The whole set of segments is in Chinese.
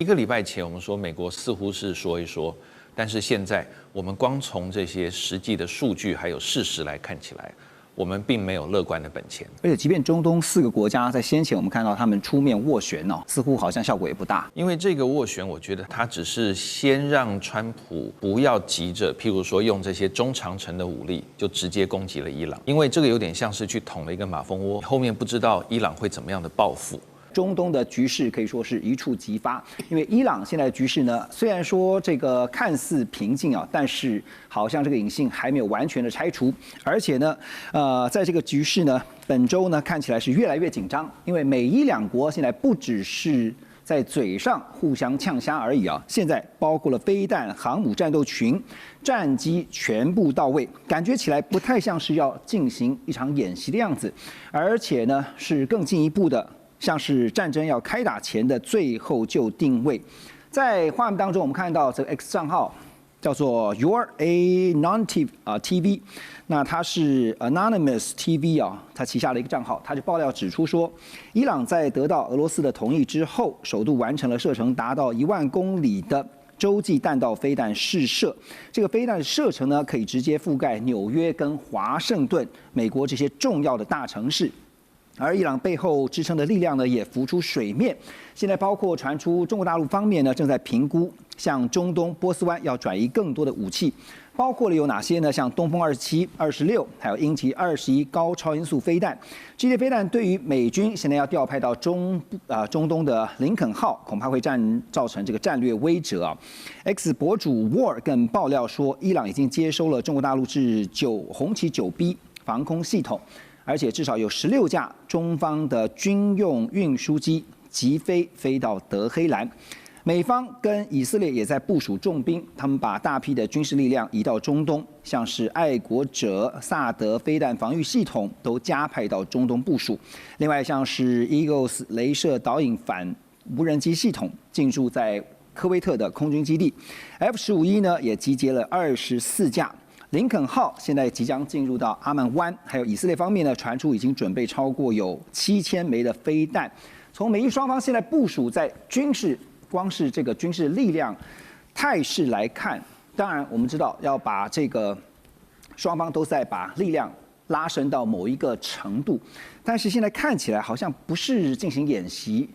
一个礼拜前，我们说美国似乎是说一说，但是现在我们光从这些实际的数据还有事实来看起来，我们并没有乐观的本钱。而且，即便中东4个国家在先前我们看到他们出面斡旋哦，似乎好像效果也不大。因为这个斡旋，我觉得它只是先让川普不要急着，譬如说用这些中长程的武力就直接攻击了伊朗，因为这个有点像是去捅了一个马蜂窝，后面不知道伊朗会怎么样的报复。中东的局势可以说是一触即发，因为伊朗现在的局势呢，虽然说这个看似平静啊，但是好像这个隐性还没有完全的拆除，而且呢，在这个局势呢，本周呢看起来是越来越紧张，因为美伊两国现在不只是在嘴上互相呛虾而已啊，现在包括了飞弹、航母战斗群、战机全部到位，感觉起来不太像是要进行一场演习的样子，而且呢是更进一步的。像是战争要开打前的最后就定位，在画面当中，我们看到这个 X 账号叫做 Your Anonym TV， 那它是 Anonymous TV 啊，它旗下的一个账号，它就爆料指出说，伊朗在得到俄罗斯的同意之后，首度完成了射程达到1万公里的洲际弹道飞弹试射。这个飞弹的射程呢，可以直接覆盖纽约跟华盛顿，美国这些重要的大城市。而伊朗背后支撑的力量呢，也浮出水面。现在包括传出中国大陆方面呢，正在评估向中东波斯湾要转移更多的武器，包括了有哪些呢？像东风27、26，还有鹰击21高超音速飞弹。这些飞弹对于美军现在要调派到中东的林肯号，恐怕会造成这个战略威慑啊。X 博主 War 更爆料说，伊朗已经接收了中国大陆至红旗9B 防空系统。而且至少有16架中方的军用运输机急飞到德黑兰，美方跟以色列也在部署重兵，他们把大批的军事力量移到中东，像是爱国者萨德飞弹防御系统都加派到中东部署。另外像是 Eagles 雷射导引反无人机系统进驻在科威特的空军基地 ，F-15E 呢也集结了24架。林肯号现在即将进入到阿曼湾，还有以色列方面呢，传出已经准备超过有7000枚的飞弹。从美伊双方现在部署在军事，光是这个军事力量态势来看，当然我们知道要把这个双方都在把力量拉升到某一个程度，但是现在看起来好像不是进行演习。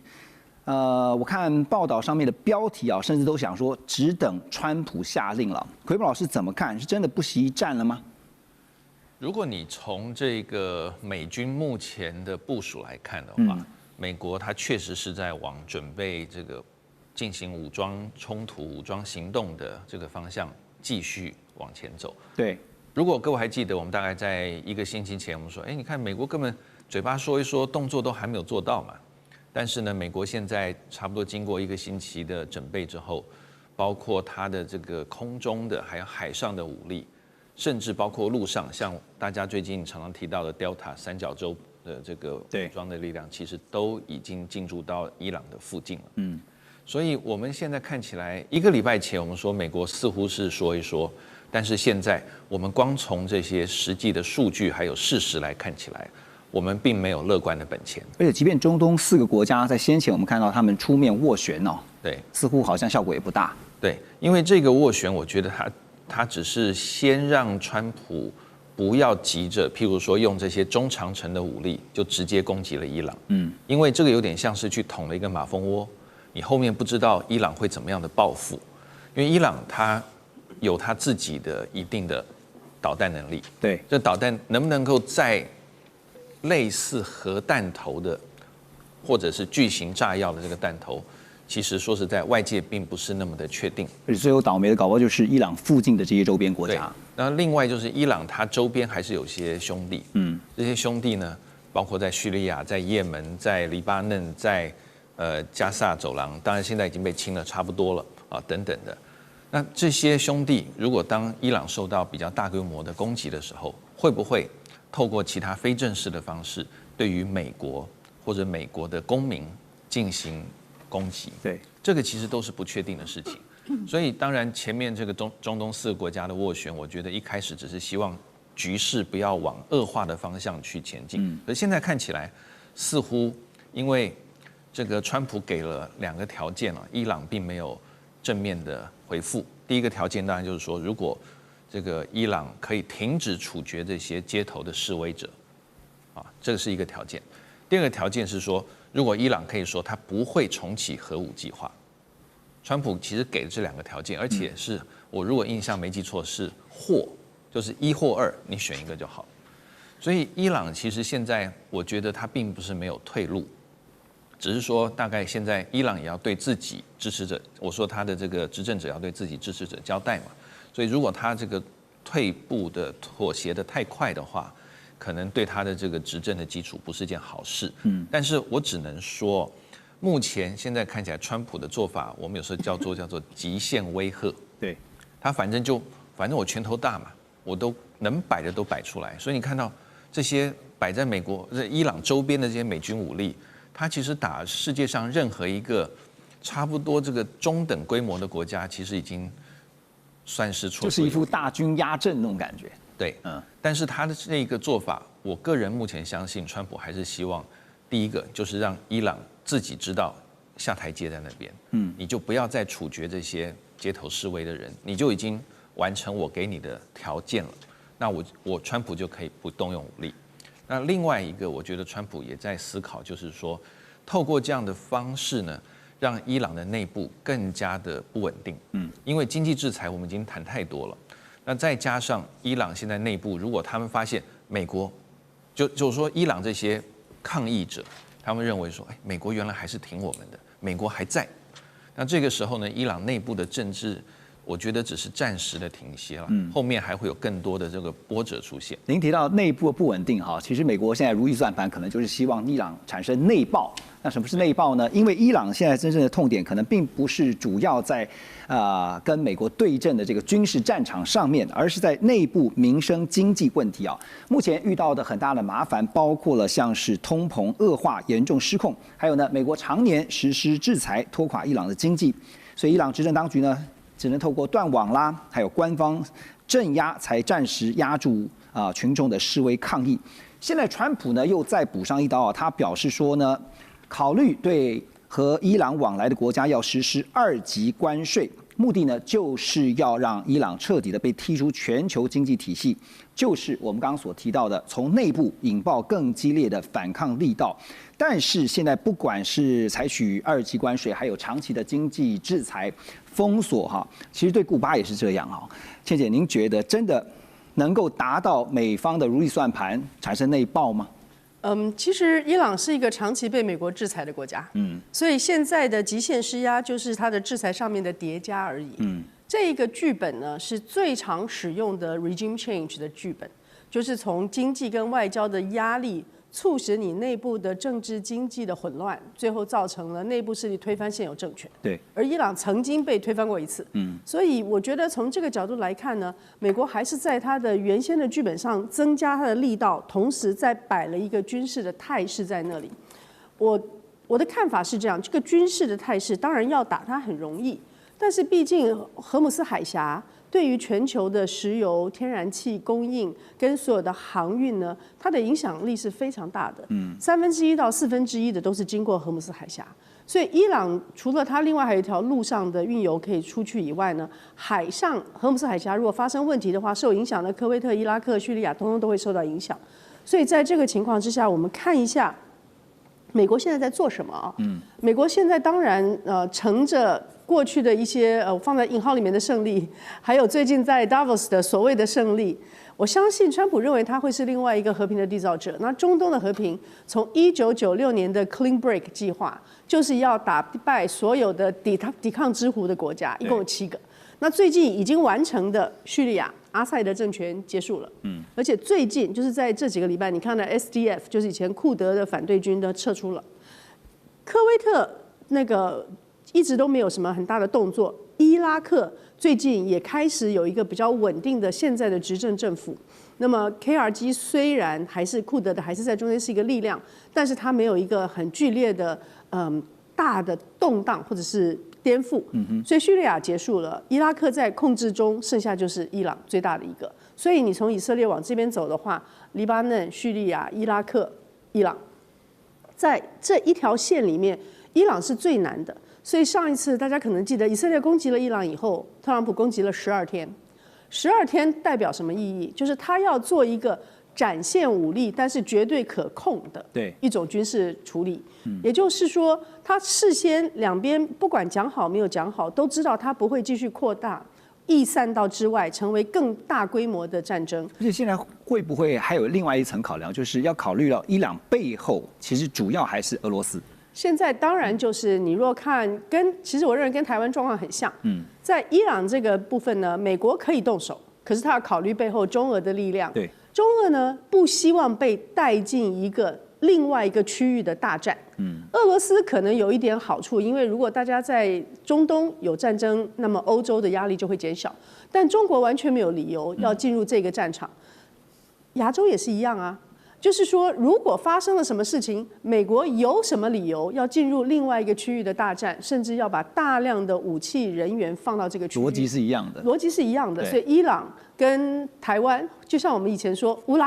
我看报道上面的标题啊，甚至都想说只等川普下令了。奎博老师怎么看？是真的不惜一战了吗？如果你从这个美军目前的部署来看的话，美国它确实是在往准备这个进行武装冲突、武装行动的这个方向继续往前走。对，如果各位还记得，我们大概在1个星期前，我们说，你看美国根本嘴巴说一说，动作都还没有做到嘛。但是呢，美国现在差不多经过1个星期的准备之后，包括它的这个空中的还有海上的武力，甚至包括陆上，像大家最近常常提到的 Delta 三角洲的这个武装的力量，其实都已经进入到伊朗的附近了。所以我们现在看起来，1个礼拜前我们说美国似乎是说一说，但是现在我们光从这些实际的数据还有事实来看起来，我们并没有乐观的本钱。而且，即便中东4个国家在先前我们看到他们出面斡旋哦，对，似乎好像效果也不大。对，因为这个斡旋，我觉得它只是先让川普不要急着，譬如说用这些中长程的武力就直接攻击了伊朗。因为这个有点像是去捅了一个马蜂窝，你后面不知道伊朗会怎么样的报复，因为伊朗它有它自己的一定的导弹能力。对，这导弹能不能够在类似核弹头的，或者是巨型炸药的这个弹头，其实说实在，外界并不是那么的确定。而且最后倒霉的搞不好就是伊朗附近的这些周边国家。那另外就是伊朗，它周边还是有些兄弟。这些兄弟呢，包括在叙利亚、在也门、在黎巴嫩、在加萨走廊，当然现在已经被清了差不多了啊，等等的。那这些兄弟，如果当伊朗受到比较大规模的攻击的时候，会不会透过其他非正式的方式，对于美国或者美国的公民进行攻击？对，这个其实都是不确定的事情。所以当然前面这个中东4个国家的斡旋，我觉得一开始只是希望局势不要往恶化的方向去前进。可是现在看起来，似乎因为这个川普给了2个条件了，伊朗并没有正面的回复。第一个条件当然就是说，如果这个伊朗可以停止处决这些街头的示威者，这是一个条件。第二个条件是说，如果伊朗可以说他不会重启核武计划。川普其实给了这2个条件，而且是我如果印象没记错是或，就是1或2，你选一个就好。所以伊朗其实现在我觉得他并不是没有退路，只是说大概现在伊朗也要对自己支持者，我说他的这个执政者要对自己支持者交代嘛。所以如果他这个退步的妥协的太快的话，可能对他的这个执政的基础不是件好事。但是我只能说，目前现在看起来川普的做法，我们有时候叫做极限威吓。对，他反正我拳头大嘛，我都能摆的都摆出来。所以你看到这些摆在美国、伊朗周边的这些美军武力，他其实打世界上任何一个差不多这个中等规模的国家，其实已经算是绰绰有余，就是一副大军压阵那种感觉。对，但是他的这个做法，我个人目前相信，川普还是希望，第一个就是让伊朗自己知道下台阶在那边，你就不要再处决这些街头示威的人，你就已经完成我给你的条件了，那我川普就可以不动用武力。那另外一个，我觉得川普也在思考，就是说，透过这样的方式呢，让伊朗的内部更加的不稳定，因为经济制裁我们已经谈太多了。那再加上伊朗现在内部，如果他们发现美国，就是说伊朗这些抗议者，他们认为说，美国原来还是挺我们的，美国还在。那这个时候呢，伊朗内部的政治，我觉得只是暂时的停歇了，后面还会有更多的这个波折出现。您提到内部的不稳定哈，其实美国现在如意算盘，可能就是希望伊朗产生内爆。那什么是内爆呢？因为伊朗现在真正的痛点可能并不是主要在跟美国对阵的这个军事战场上面，而是在内部民生经济问题啊。目前遇到的很大的麻烦，包括了像是通膨恶化、严重失控，还有呢，美国常年实施制裁，拖垮伊朗的经济。所以伊朗执政当局呢，只能透过断网啦，还有官方镇压，才暂时压住群众的示威抗议。现在川普呢又再补上一刀啊，他表示说呢，考虑对和伊朗往来的国家要实施2级关税，目的呢就是要让伊朗彻底的被踢出全球经济体系，就是我们刚刚所提到的，从内部引爆更激烈的反抗力道。但是现在不管是采取2级关税，还有长期的经济制裁封锁哈，其实对古巴也是这样哈。倩姐，您觉得真的能够达到美方的如意算盘，产生内爆吗？其实伊朗是一个长期被美国制裁的国家，所以现在的极限施压就是它的制裁上面的叠加而已。这一个剧本呢是最常使用的 regime change 的剧本，就是从经济跟外交的压力促使你内部的政治经济的混乱，最后造成了内部势力推翻现有政权。对，而伊朗曾经被推翻过一次。所以我觉得从这个角度来看呢，美国还是在它的原先的剧本上增加它的力道，同时在摆了一个军事的态势在那里。我的看法是这样，这个军事的态势当然要打它很容易，但是毕竟荷姆斯海峡对于全球的石油、天然气供应跟所有的航运呢，它的影响力是非常大的。1/3到1/4的都是经过荷姆斯海峡，所以伊朗除了它另外还有一条陆上的运油可以出去以外呢，海上荷姆斯海峡如果发生问题的话，受影响的科威特、伊拉克、叙利亚通通都会受到影响。所以在这个情况之下，我们看一下美国现在在做什么啊？美国现在当然乘着过去的一些放在引号里面的胜利，还有最近在 Davos 的所谓的胜利，我相信川普认为他会是另外一个和平的缔造者。那中东的和平，从1996年的 Clean Break 计划，就是要打败所有的抵抗之狐的国家，一共有7个。那最近已经完成的叙利亚阿塞德政权结束了，而且最近就是在这几个礼拜，你看到 SDF 就是以前库德的反对军都撤出了，科威特那个一直都没有什么很大的动作，伊拉克最近也开始有一个比较稳定的现在的执政政府。那么 KRG 虽然还是库德的，还是在中间是一个力量，但是它没有一个很剧烈的大的动荡或者是颠覆。所以叙利亚结束了，伊拉克在控制中，剩下就是伊朗最大的一个。所以你从以色列往这边走的话，黎巴嫩、叙利亚、伊拉克、伊朗，在这一条线里面，伊朗是最难的。所以上一次大家可能记得，以色列攻击了伊朗以后，特朗普攻击了12天，12天代表什么意义？就是他要做一个展现武力，但是绝对可控的一种军事处理。也就是说，他事先两边不管讲好没有讲好，都知道他不会继续扩大。逸散到之外，成为更大规模的战争。而且现在会不会还有另外一层考量，就是要考虑到伊朗背后其实主要还是俄罗斯。现在当然就是你若看其实我认为跟台湾状况很像。在伊朗这个部分呢，美国可以动手，可是他要考虑背后中俄的力量。对，中俄呢不希望被带进另外一个区域的大战。俄罗斯可能有一点好处，因为如果大家在中东有战争，那么欧洲的压力就会减小。但中国完全没有理由要进入这个战场。亚洲也是一样啊，就是说，如果发生了什么事情，美国有什么理由要进入另外一个区域的大战，甚至要把大量的武器人员放到这个区域？逻辑是一样的。逻辑是一样的，所以伊朗跟台湾，就像我们以前说乌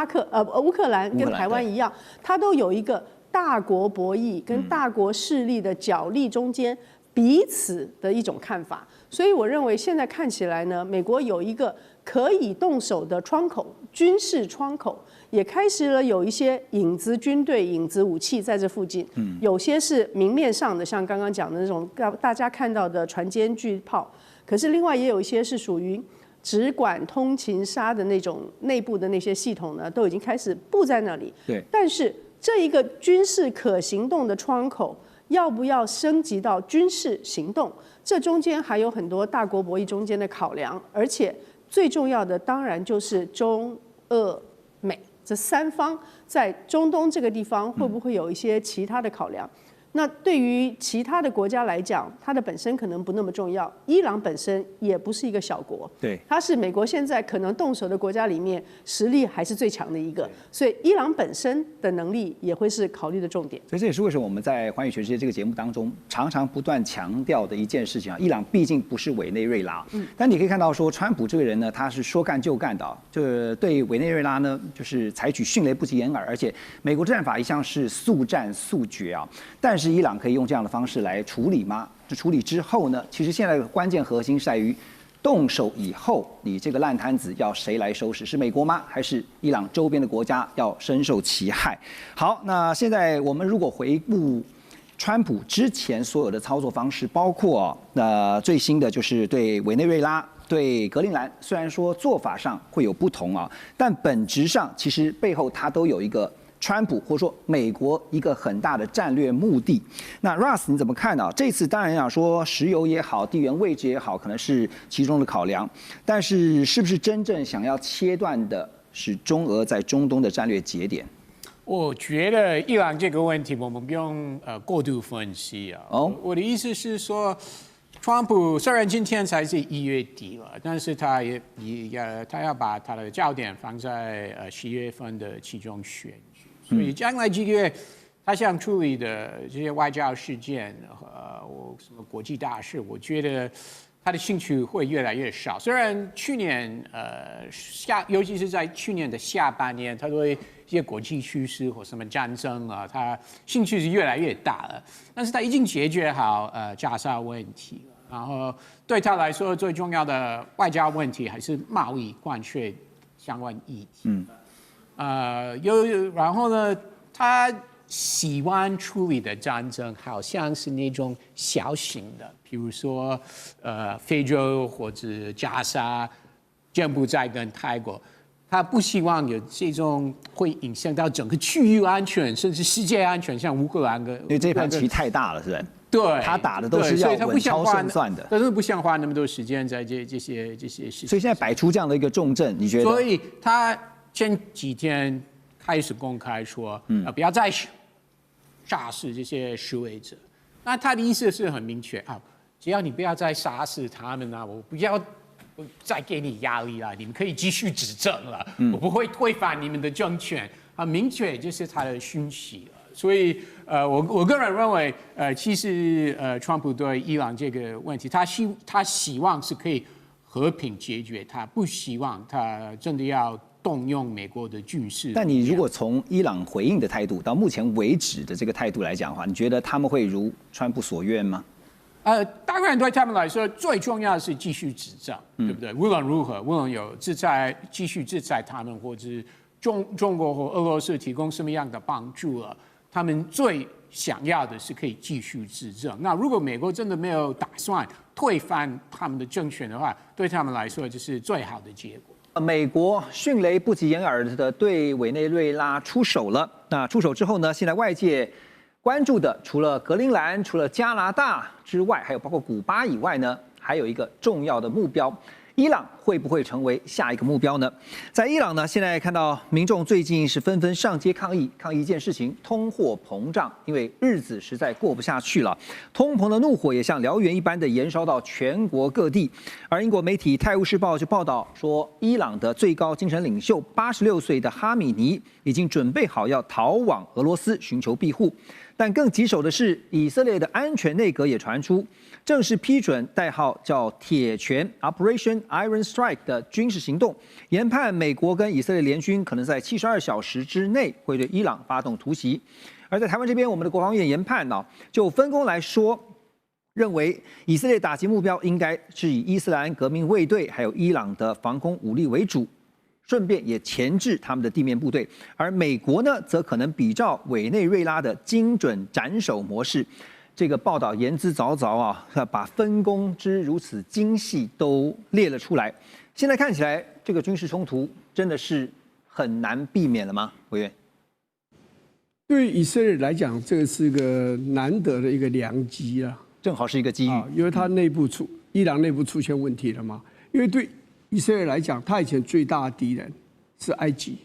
克兰跟台湾一样，它都有一个大国博弈跟大国势力的角力中间彼此的一种看法。所以我认为现在看起来呢，美国有一个可以动手的窗口，军事窗口，也开始了有一些影子军队、影子武器在这附近。有些是明面上的，像刚刚讲的那种大家看到的船坚巨炮，可是另外也有一些是属于只管通勤杀的那种内部的那些系统呢，都已经开始布在那里。对，但是这一个军事可行动的窗口，要不要升级到军事行动？这中间还有很多大国博弈中间的考量，而且最重要的当然就是中俄美这三方在中东这个地方会不会有一些其他的考量？那对于其他的国家来讲，它的本身可能不那么重要。伊朗本身也不是一个小国，对，它是美国现在可能动手的国家里面实力还是最强的一个，所以伊朗本身的能力也会是考虑的重点。所以这也是为什么我们在《寰宇全世界》这个节目当中常常不断强调的一件事情啊。伊朗毕竟不是委内瑞拉，但你可以看到说，川普这个人呢，他是说干就干的，就是对委内瑞拉呢，就是采取迅雷不及掩耳，而且美国战法一向是速战速决啊，但是伊朗可以用这样的方式来处理吗？处理之后呢？其实现在的关键核心是在于，动手以后，你这个烂摊子要谁来收拾？是美国吗？还是伊朗周边的国家要深受其害？好，那现在我们如果回顾川普之前所有的操作方式，包括最新的就是对委内瑞拉、对格陵兰，虽然说做法上会有不同啊，但本质上其实背后它都有一个川普或者说美国一个很大的战略目的。那 Russ 你怎么看呢？这次当然想说石油也好，地缘位置也好，可能是其中的考量，但是是不是真正想要切断的是中俄在中东的战略节点？我觉得伊朗这个问题我们不用过度分析啊。我的意思是说，川普虽然今天才是1月底了，但是他他要把他的焦点放在10月份的期中选举，所以将来几个月他想处理的这些外交事件什么国际大事，我觉得他的兴趣会越来越少。虽然去年尤其是在去年的下半年，他对一些国际趋势或什么战争啊，他兴趣是越来越大了。但是他已经解决好加沙问题了，然后对他来说最重要的外交问题还是贸易关税相关议题。然后呢，他喜欢处理的战争好像是那种小型的，比如说非洲或者加沙、柬埔寨跟泰国。他不希望有这种会影响到整个区域安全，甚至世界安全，像乌克兰跟因为这盘棋太大了，是吧？对，他打的都是要稳操胜算的，但是不想花那么多时间在这些事情。所以现在摆出这样的一个重镇，你觉得？所以他前几天开始公开说，不要再杀死这些示威者。那他的意思是很明确啊，只要你不要再杀死他们啊，我不要再给你压力了，你们可以继续执政了，我不会推翻你们的政权。很明确，这是他的讯息了。所以，我个人认为，其实川普对伊朗这个问题，他希望是可以和平解决，他不希望他真的要动用美国的军事。但你如果从伊朗回应的态度到目前为止的这个态度来讲的话，你觉得他们会如川普所愿吗？当然对他们来说，最重要的是继续执政，对不对？无论如何，无论有继续制裁他们，或者是中国或俄罗斯提供什么样的帮助了，他们最想要的是可以继续执政。那如果美国真的没有打算推翻他们的政权的话，对他们来说就是最好的结果。美国迅雷不及掩耳的对委内瑞拉出手了。那出手之后呢？现在外界关注的除了格陵兰、除了加拿大之外，还有包括古巴以外呢，还有一个重要的目标。伊朗会不会成为下一个目标呢？在伊朗呢，现在看到民众最近是纷纷上街抗议一件事情：通货膨胀，因为日子实在过不下去了。通膨的怒火也像燎原一般的延烧到全国各地。而英国媒体《泰晤士报》就报道说，伊朗的最高精神领袖86岁的哈米尼已经准备好要逃往俄罗斯寻求庇护。但更棘手的是，以色列的安全内阁也传出正式批准代号叫“铁拳 ”（Operation Iron Strike） 的军事行动，研判美国跟以色列联军可能在72小时之内会对伊朗发动突袭。而在台湾这边，我们的国防院研判呢，就分工来说，认为以色列打击目标应该是以伊斯兰革命卫队还有伊朗的防空武力为主。顺便也钳制他们的地面部队，而美国呢，则可能比照委内瑞拉的精准斩首模式。这个报道言之凿凿啊，把分工之如此精细都列了出来。现在看起来，这个军事冲突真的是很难避免了吗？委员，对以色列来讲，这个是一个难得的一个良机啊，正好是一个机遇，因为它伊朗内部出现问题了嘛，因为对以色列来讲，他以前最大的敌人是埃及，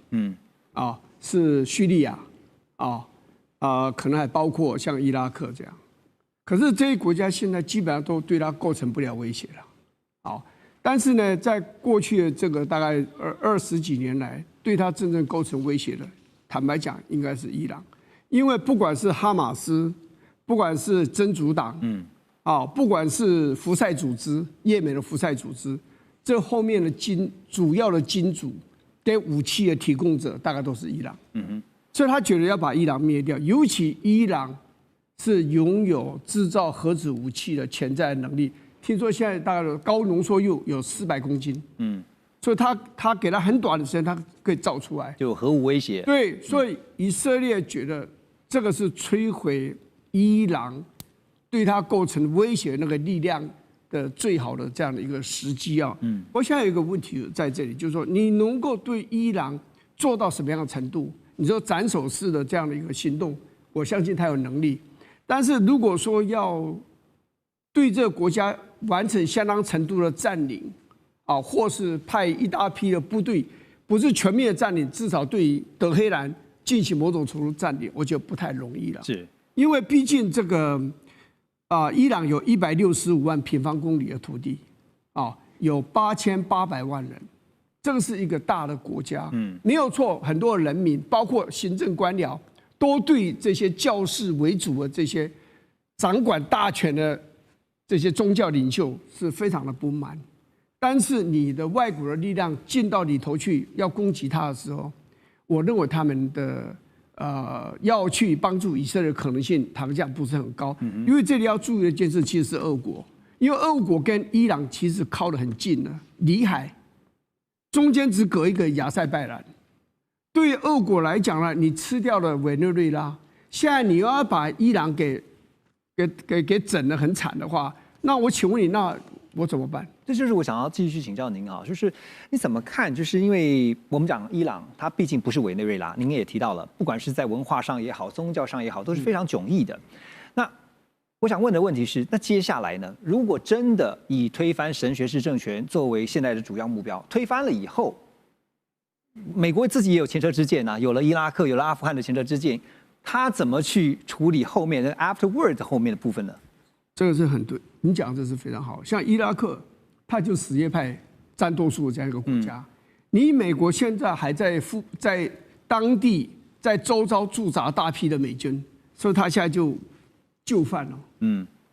是叙利亚，可能还包括像伊拉克这样。可是这些国家现在基本上都对他构成不了威胁了，但是呢，在过去的这个大概20几年来，对他真正构成威胁的，坦白讲，应该是伊朗，因为不管是哈马斯，不管是真主党，不管是福塞组织，也门的福塞组织。这后面的主要的金主跟武器的提供者大概都是伊朗，所以他觉得要把伊朗灭掉，尤其伊朗是拥有制造核子武器的潜在能力，听说现在大概高浓缩铀有400公斤，所以他给他很短的时间，他可以造出来，就有核武威胁。对，所以以色列觉得这个是摧毁伊朗对他构成威胁那个力量的最好的这样的一个时机啊，我现在有一个问题在这里，就是说你能够对伊朗做到什么样的程度？你说斩首式的这样的一个行动，我相信他有能力。但是如果说要对这个国家完成相当程度的占领，或是派一大批的部队，不是全面的占领，至少对于德黑兰进行某种程度占领，我觉得不太容易了。是，因为毕竟这个。伊朗有165万平方公里的土地，有8800万人，这个是一个大的国家，没有错。很多人民，包括行政官僚，都对这些教士为主的这些掌管大权的这些宗教领袖是非常的不满。但是你的外国的力量进到里头去要攻击他的时候，我认为他们的。要去帮助以色列的可能性，坦白讲不是很高，因为这里要注意的一件事，其实是俄国，因为俄国跟伊朗其实靠得很近了，里海中间只隔一个亚塞拜然。对于俄国来讲呢，你吃掉了委内瑞拉，现在你要把伊朗给整得很惨的话，那我请问你，那我怎么办？这就是我想要继续请教您啊，就是你怎么看？就是因为我们讲伊朗，它毕竟不是委内瑞拉，您也提到了，不管是在文化上也好，宗教上也好，都是非常迥异的。那我想问的问题是，那接下来呢？如果真的以推翻神学式政权作为现在的主要目标，推翻了以后，美国自己也有前车之鉴啊，有了伊拉克，有了阿富汗的前车之鉴，他怎么去处理后面的 afterward 后面的部分呢？这个是很对，你讲这是非常好。像伊拉克，它就什叶派占多数的这样一个国家。你美国现在还在当地在周遭驻扎大批的美军，所以他现在就范了。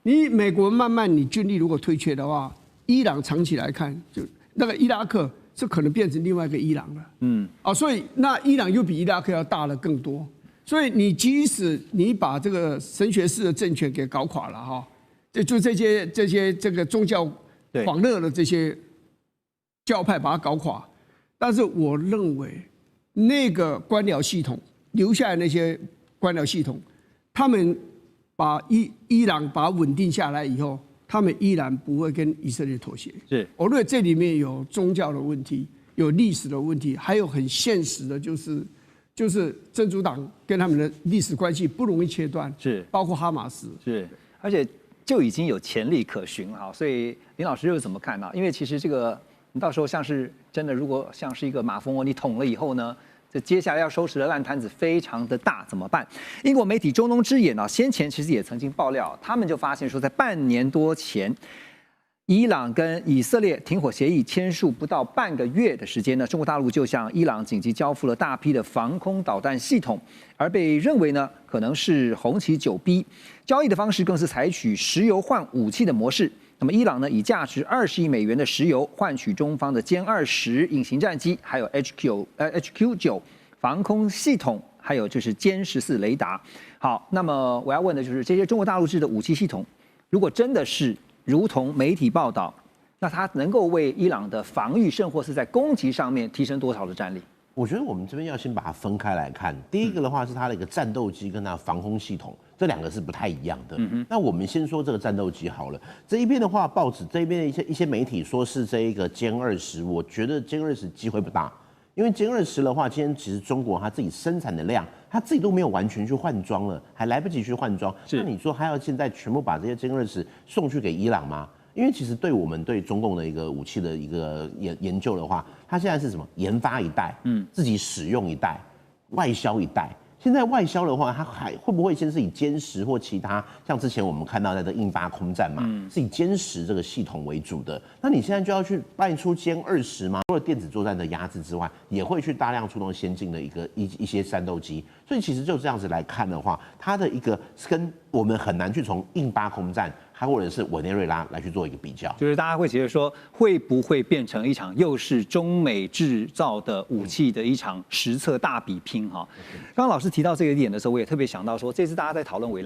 你美国慢慢你军力如果退却的话，伊朗长期来看，就那个伊拉克这可能变成另外一个伊朗了。所以那伊朗又比伊拉克要大了更多。所以你即使你把这个神学式的政权给搞垮了哈，就这些这个宗教狂热的这些教派把它搞垮，但是我认为那个官僚系统留下来那些官僚系统，他们把伊朗把它稳定下来以后，他们依然不会跟以色列妥协。是，我认为这里面有宗教的问题，有历史的问题，还有很现实的，就是真主党跟他们的历史关系不容易切断，是，包括哈马斯，是，而且就已经有潜力可循了。所以林老师又怎么看呢？因为其实这个你到时候像是真的，如果像是一个马蜂窝，你捅了以后呢？这接下来要收拾的烂摊子非常的大，怎么办？英国媒体中东之眼呢，先前其实也曾经爆料，他们就发现说，在半年多前，伊朗跟以色列停火协议签署不到半个月的时间呢，中国大陆就向伊朗紧急交付了大批的防空导弹系统，而被认为呢可能是红旗9B，交易的方式更是采取石油换武器的模式。那么伊朗呢，以价值20亿美元的石油换取中方的歼20隐形战机，还有 HQ9 防空系统，还有就是歼14雷达。好，那么我要问的就是这些中国大陆制的武器系统，如果真的是如同媒体报道，那它能够为伊朗的防御甚或是在攻击上面提升多少的战力？我觉得我们这边要先把它分开来看。第一个的话是它的一个战斗机跟它的防空系统，这两个是不太一样的。那我们先说这个战斗机好了。这一边的话，报纸这一边的一些媒体说是这一个歼20，我觉得歼20机会不大，因为歼20的话，今天其实中国它自己生产的量，它自己都没有完全去换装了，还来不及去换装。那你说还要现在全部把这些歼20送去给伊朗吗？因为其实对我们对中共的一个武器的一个研究的话，它现在是什么？研发一代，自己使用一代，外销一代。现在外销的话，它还会不会先是以歼10或其他像之前我们看到的印巴空战嘛，是以歼10这个系统为主的？那你现在就要去卖出歼20吗？除了电子作战的压制之外，也会去大量出动先进的一些战斗机。所以其实就这样子来看的话，它的一个跟我们很难去从印巴空战，还或者是委内瑞拉来去做一个比较，就是大家会觉得说，会不会变成一场又是中美制造的武器的一场实测大比拼哈？刚刚老师提到这个点的时候，我也特别想到说，这次大家在讨论委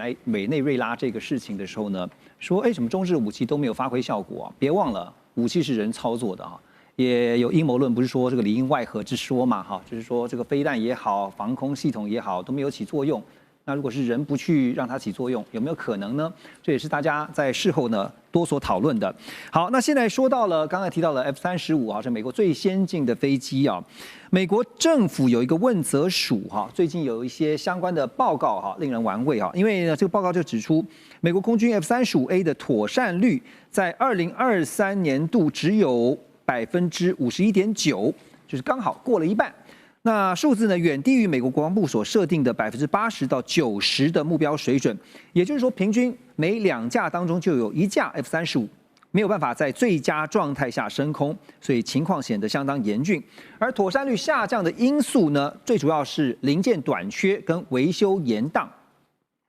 内瑞拉这个事情的时候呢，说什么中制武器都没有发挥效果啊？别忘了，武器是人操作的哈。也有阴谋论，不是说这个里应外合之说嘛哈，就是说这个飞弹也好，防空系统也好都没有起作用。那如果是人不去让它起作用，有没有可能呢？这也是大家在事后呢多所讨论的。好，那现在说到了刚才提到了 F-35啊，是美国最先进的飞机啊。美国政府有一个问责署哈，最近有一些相关的报告哈，令人玩味哈。因为呢，这个报告就指出，美国空军 F-35A 的妥善率在2023年度只有51.9%，就是刚好过了一半。那数字呢，远低于美国国防部所设定的80%到90%的目标水准。也就是说，平均每2架当中就有1架 F-35没有办法在最佳状态下升空，所以情况显得相当严峻。而妥善率下降的因素呢，最主要是零件短缺跟维修延宕。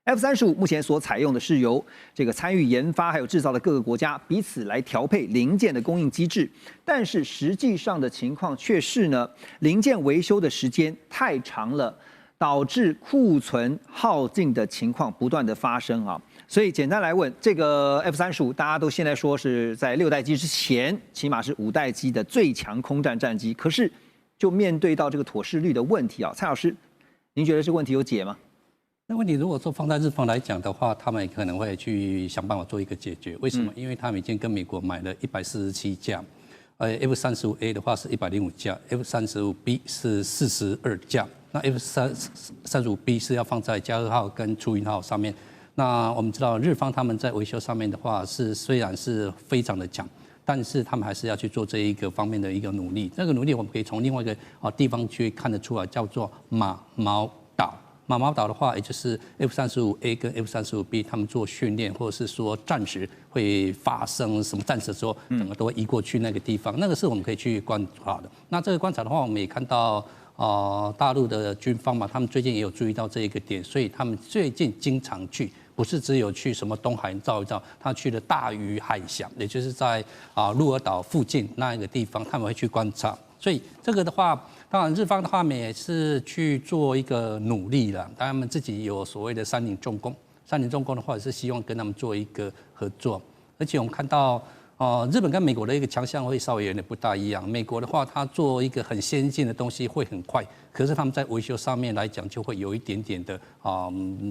F-35目前所采用的是由这个参与研发还有制造的各个国家彼此来调配零件的供应机制，但是实际上的情况却是呢，零件维修的时间太长了，导致库存耗尽的情况不断的发生啊。所以简单来问，这个 F-35大家都现在说是在6代机之前，起码是5代机的最强空战战机，可是就面对到这个妥适率的问题啊，蔡老师，您觉得这个问题有解吗？那问题如果说放在日方来讲的话，他们可能会去想办法做一个解决。为什么？因为他们已经跟美国买了147架，F-35A 的话是105架，F-35B 是42架。那 F-35B 是要放在加贺号跟出云号上面。那我们知道日方他们在维修上面的话虽然是非常的强，但是他们还是要去做这一个方面的一个努力。这个努力我们可以从另外一个地方去看得出来，叫做马毛岛。马毛岛的话，也就是 F-35A 跟 F-35B 他们做训练，或者是说战时会发生什么战事的时候，整个都会移过去那个地方，那个是我们可以去观察的。那这个观察的话，我们也看到大陆的军方嘛，他们最近也有注意到这一个点，所以他们最近经常去，不是只有去什么东海照一照，他去了大隅海峡，也就是在鹿儿岛附近那一个地方，他们会去观察。所以这个的话，当然日方的话也是去做一个努力了，他们自己有所谓的三菱重工，三菱重工的话也是希望跟他们做一个合作，而且我们看到。日本跟美国的一个强项会稍微有点不大一样。美国的话，它做一个很先进的东西会很快，可是他们在维修上面来讲，就会有一点点的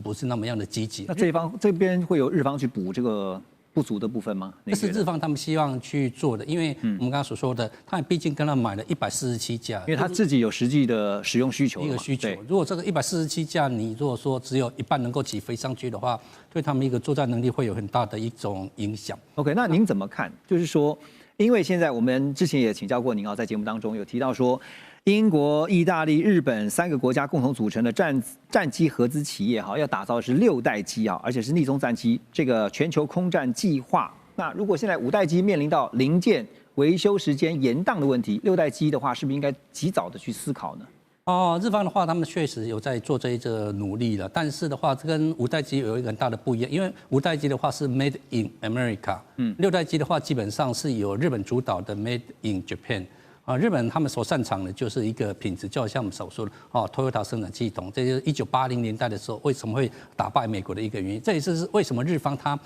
不是那么样的积极。那这边会有日方去补这个不足的部分吗？这是日方他们希望去做的，因为我们刚刚所说的，他们毕竟跟他买了147架，因为他自己有实际的使用需求。一个需求，如果这个147架，你如果说只有一半能够起飞上去的话，对他们一个作战能力会有很大的一种影响。OK， 那您怎么看？就是说，因为现在我们之前也请教过您在节目当中有提到说，英国、意大利、日本3个国家共同组成的战机合资企业要打造的是6代机而且是逆踪战机，这个全球空战计划。那如果现在5代机面临到零件维修时间延宕的问题，6代机的话，是不是应该及早的去思考呢？日方的话，他们确实有在做这一个努力了，但是的话，这跟5代机有一个很大的不一样，因为5代机的话是 Made in America，6代机的话基本上是由日本主导的 Made in Japan。日本他们所擅长的就是一个品质，就好像我们所说的Toyota 生产系统，这就是1980年代的时候为什么会打败美国的一个原因。这也是为什么日方他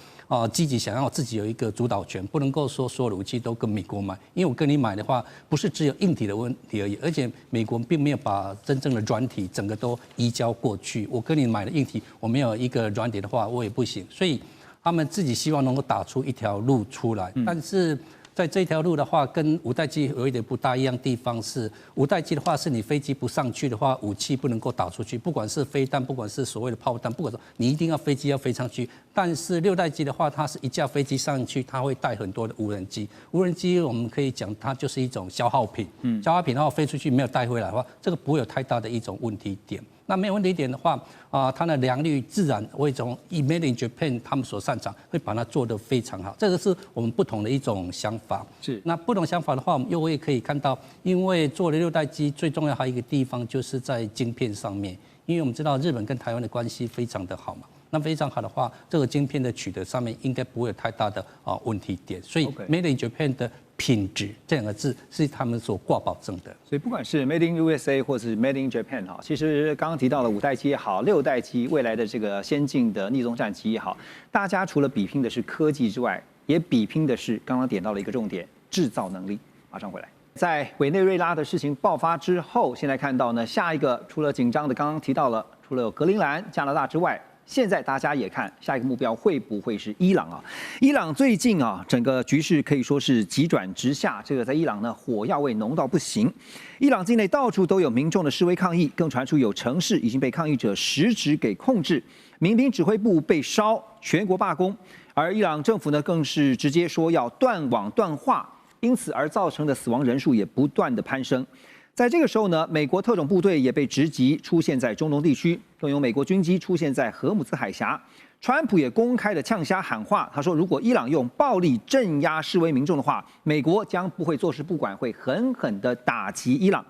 积极想要自己有一个主导权，不能够说所有的武器都跟美国买，因为我跟你买的话，不是只有硬体的问题而已，而且美国并没有把真正的软体整个都移交过去。我跟你买的硬体，我没有一个软体的话，我也不行。所以他们自己希望能够打出一条路出来，但是。在这条路的话，跟5代机有一点不大一样的地方是，5代机的话是你飞机不上去的话，武器不能够打出去，不管是飞弹，不管是所谓的炮弹，不管说你一定要飞机要飞上去。但是6代机的话，它是一架飞机上去，它会带很多的无人机。无人机我们可以讲，它就是一种消耗品。消耗品的话飞出去没有带回来的话，这个不会有太大的一种问题点。那没有问题点的话，它的良率自然会从 Made in Japan 他们所擅长，会把它做得非常好。这个是我们不同的一种想法。是。那不同想法的话，我们又可以看到，因为做了6代机，最重要还有一个地方就是在晶片上面，因为我们知道日本跟台湾的关系非常的好嘛。那非常好的话，这个晶片的取得上面应该不会有太大的问题点。所以 Made in Japan 的品质这2个字是他们所挂保证的。所以不管是 Made in USA 或是 Made in Japan 其实刚刚提到了5代机也好，6代机未来的这个先进的逆踪战机也好，大家除了比拼的是科技之外，也比拼的是刚刚点到了一个重点，制造能力。马上回来。在委内瑞拉的事情爆发之后，现在看到呢，下一个除了紧张的刚刚提到了，除了有格陵兰、加拿大之外。现在大家也看下一个目标会不会是伊朗伊朗最近整个局势可以说是急转直下。这个在伊朗呢，火药味浓到不行。伊朗境内到处都有民众的示威抗议，更传出有城市已经被抗议者实质给控制，民兵指挥部被烧，全国罢工。而伊朗政府呢，更是直接说要断网断话，因此而造成的死亡人数也不断的攀升。在这个时候呢，美国特种部队也被直击出现在中东地区，更有美国军机出现在荷姆兹海峡。川普也公开的呛瞎喊话，他说如果伊朗用暴力镇压示威民众的话，美国将不会坐视不管，会狠狠的打击伊朗。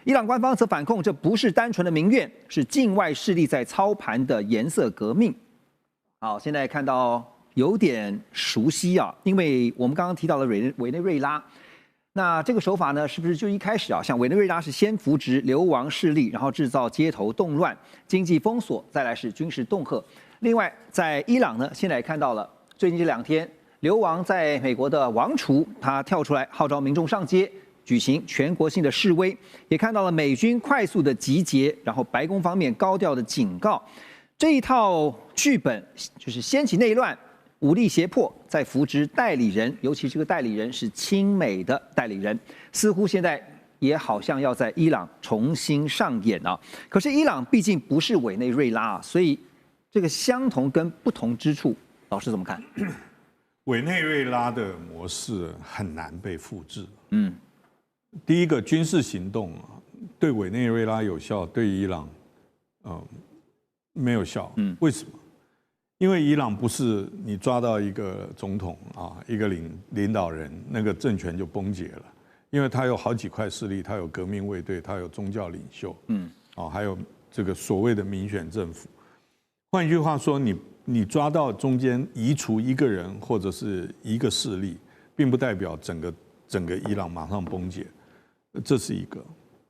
伊朗官方则反控这不是单纯的民怨，是境外势力在操盘的颜色革命。好，现在看到有点熟悉因为我们刚刚提到了委内瑞拉。那这个手法呢，是不是就一开始像委内瑞拉是先扶植流亡势力，然后制造街头动乱、经济封锁，再来是军事恫吓。另外，在伊朗呢，现在也看到了最近这2天，流亡在美国的王储他跳出来号召民众上街，举行全国性的示威，也看到了美军快速的集结，然后白宫方面高调的警告，这一套剧本就是掀起内乱。武力胁迫，再扶植代理人，尤其这个代理人是亲美的代理人，似乎现在也好像要在伊朗重新上演可是伊朗毕竟不是委内瑞拉所以这个相同跟不同之处，老师怎么看？委内瑞拉的模式很难被复制。第一个军事行动对委内瑞拉有效，对伊朗没有效。为什么？因为伊朗不是你抓到一个总统一个领导人，那个政权就崩解了，因为他有好几块势力，他有革命卫队，他有宗教领袖，还有这个所谓的民选政府。换句话说，你抓到中间移除一个人或者是一个势力，并不代表整个伊朗马上崩解。这是一个。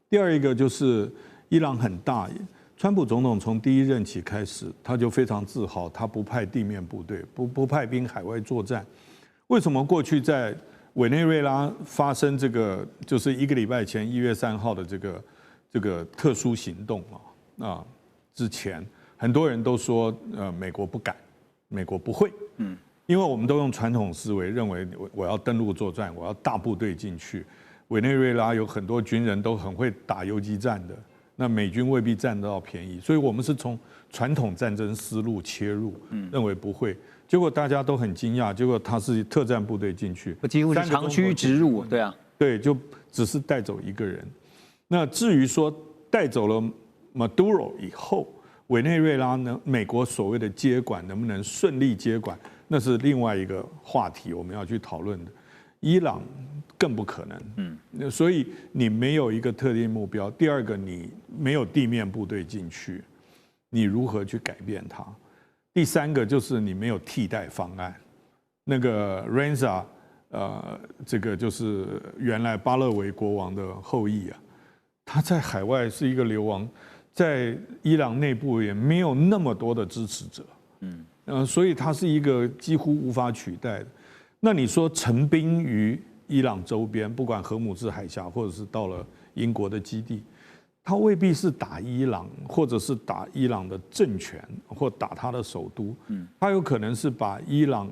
第二一个就是伊朗很大，川普总统从第一任期开始，他就非常自豪，他不派地面部队，不派兵海外作战。为什么过去在委内瑞拉发生这个，就是1个礼拜前1月3号的这个特殊行动之前，很多人都说美国不敢，美国不会，因为我们都用传统思维认为我要登陆作战，我要大部队进去。委内瑞拉有很多军人都很会打游击战的，那美军未必占得到便宜，所以我们是从传统战争思路切入，认为不会。结果大家都很惊讶，结果他是特战部队进去，几乎是长驱直入，对啊，对，就只是带走1个人。那至于说带走了 Maduro 以后，委内瑞拉呢，美国所谓的接管能不能顺利接管，那是另外一个话题，我们要去讨论的。伊朗更不可能，所以你没有一个特定目标。第二个，你没有地面部队进去，你如何去改变它？第三个就是你没有替代方案。那个 Reza，这个就是原来巴勒维国王的后裔啊，他在海外是一个流亡，在伊朗内部也没有那么多的支持者，所以他是一个几乎无法取代的。那你说陈兵于伊朗周边，不管荷姆兹海峡，或者是到了英国的基地，他未必是打伊朗，或者是打伊朗的政权，或打他的首都。他有可能是把伊朗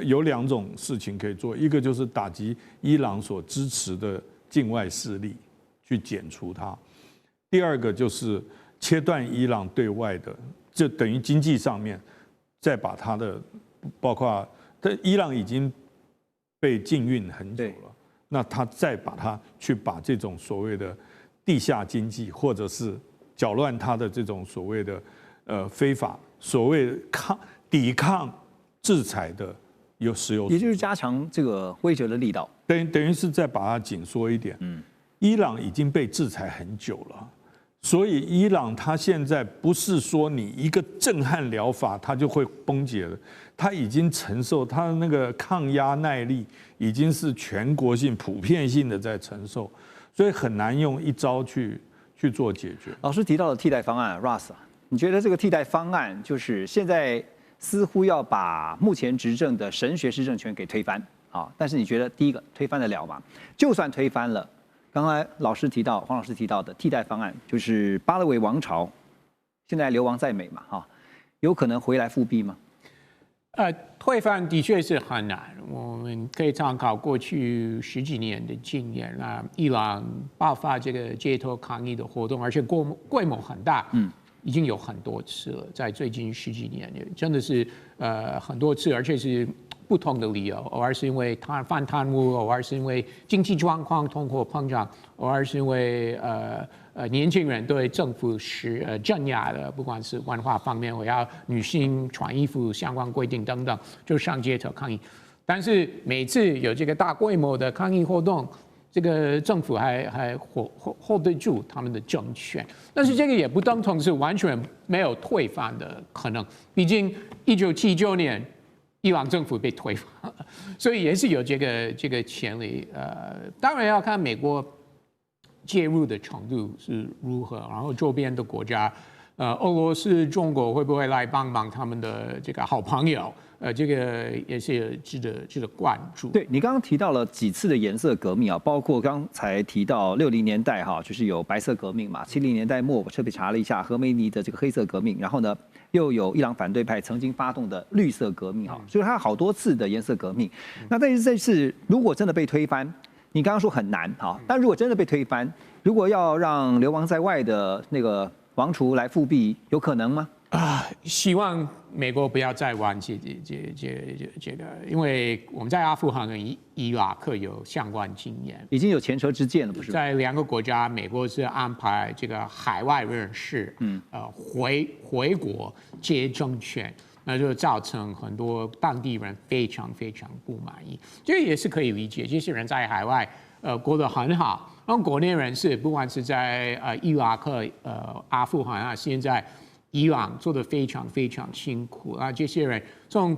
有2种事情可以做，一个就是打击伊朗所支持的境外势力，去剪除它；第二个就是切断伊朗对外的，这等于经济上面，再把它的包括伊朗已经被禁运很久了，那他再把这种所谓的地下经济，或者是搅乱他的这种所谓的非法所谓抵抗制裁的石油，也就是加强这个威慑的力道，等于是再把它紧缩一点。伊朗已经被制裁很久了，所以伊朗它现在不是说你一个震撼疗法它就会崩解了，它已经承受它的那个抗压耐力已经是全国性普遍性的在承受，所以很难用一招去做解决。老师提到的替代方案 ，Russ， 你觉得这个替代方案就是现在似乎要把目前执政的神学式政权给推翻啊？但是你觉得第一个推翻得了吗？就算推翻了，刚才黄老师提到的替代方案，就是巴勒维王朝现在流亡在美嘛，哈，有可能回来复辟吗？推翻的确是很难。我们可以参考过去10几年的经验啊，伊朗爆发这个街头抗议的活动，而且规模很大，已经有很多次了，在最近10几年，真的是很多次，而且是不同的理由，偶尔是因为反贪污，偶尔是因为经济状况通货膨胀，偶尔是因为年轻人对政府是镇压的，不管是文化方面，我要女性穿衣服相关规定等等，就上街头抗议。但是每次有这个大规模的抗议活动，这个政府还hold得住他们的政权，但是这个也不等同是完全没有推翻的可能。毕竟1979年伊朗政府被推翻了，所以也是有这个潜力。当然要看美国介入的程度是如何，然后周边的国家，俄罗斯、中国会不会来帮忙他们的这个好朋友？这个也是值得关注。对，你刚刚提到了几次的颜色革命啊，包括刚才提到60年代哈，就是有白色革命嘛，70年代末我特别查了一下何梅尼的这个黑色革命，然后呢又有伊朗反对派曾经发动的绿色革命哈，所以它有好多次的颜色革命。那但是这次如果真的被推翻，你刚刚说很难哈，但如果真的被推翻，如果要让流亡在外的那个王储来复辟，有可能吗？希望美国不要再玩这个，因为我们在阿富汗跟伊拉克有相关经验，已经有前车之鉴了，不是？在2个国家，美国是安排这个海外人士，回国接政权，那就造成很多当地人非常非常不满意，这个也是可以理解。这些人在海外过得很好，然后国内人士不管是在伊拉克、阿富汗啊，现在伊朗做得非常非常辛苦啊！这些人从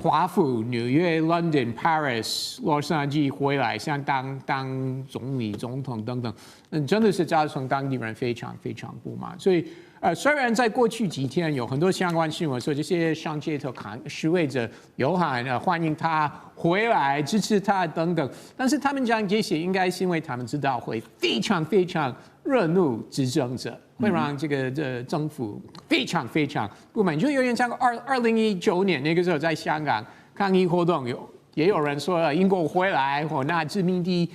华府、纽约、London、Paris、洛杉矶回来，像当总理、总统等等，真的是造成当地人非常非常不满。所以，虽然在过去几天有很多相关新闻说这些上街头示威者有喊欢迎他回来、支持他等等，但是他们讲这些应该是因为他们知道会非常非常惹怒执政者。会让这个政府非常非常不满，就有点像2019年那个时候在香港抗议活动，也有人说英国回来或那殖民地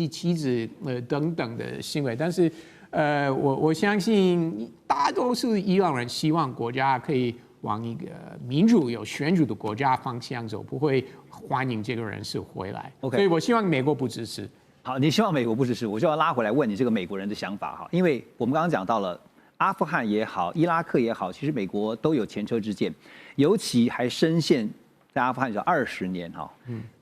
妻子等等的行为，但是我相信大多数伊朗人希望国家可以往一个民主有选举的国家方向走，不会欢迎这个人士回来。OK， 所以我希望美国不支持。好，你希望美国不支持，我就要拉回来问你这个美国人的想法哈，因为我们刚刚讲到了阿富汗也好，伊拉克也好，其实美国都有前车之鉴，尤其还深陷在阿富汗20年哈，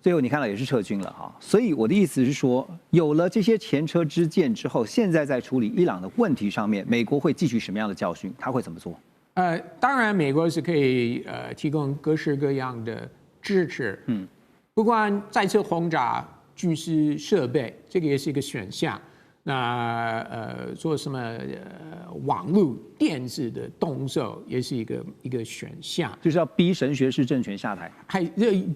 最后你看到也是撤军了哈，所以我的意思是说，有了这些前车之鉴之后，现在在处理伊朗的问题上面，美国会汲取什么样的教训？他会怎么做？当然，美国是可以提供各式各样的支持，不管再次轰炸。军事设备，这个也是一个选项。那做什么网络电子的动作，也是一个选项。就是要逼神学士政权下台。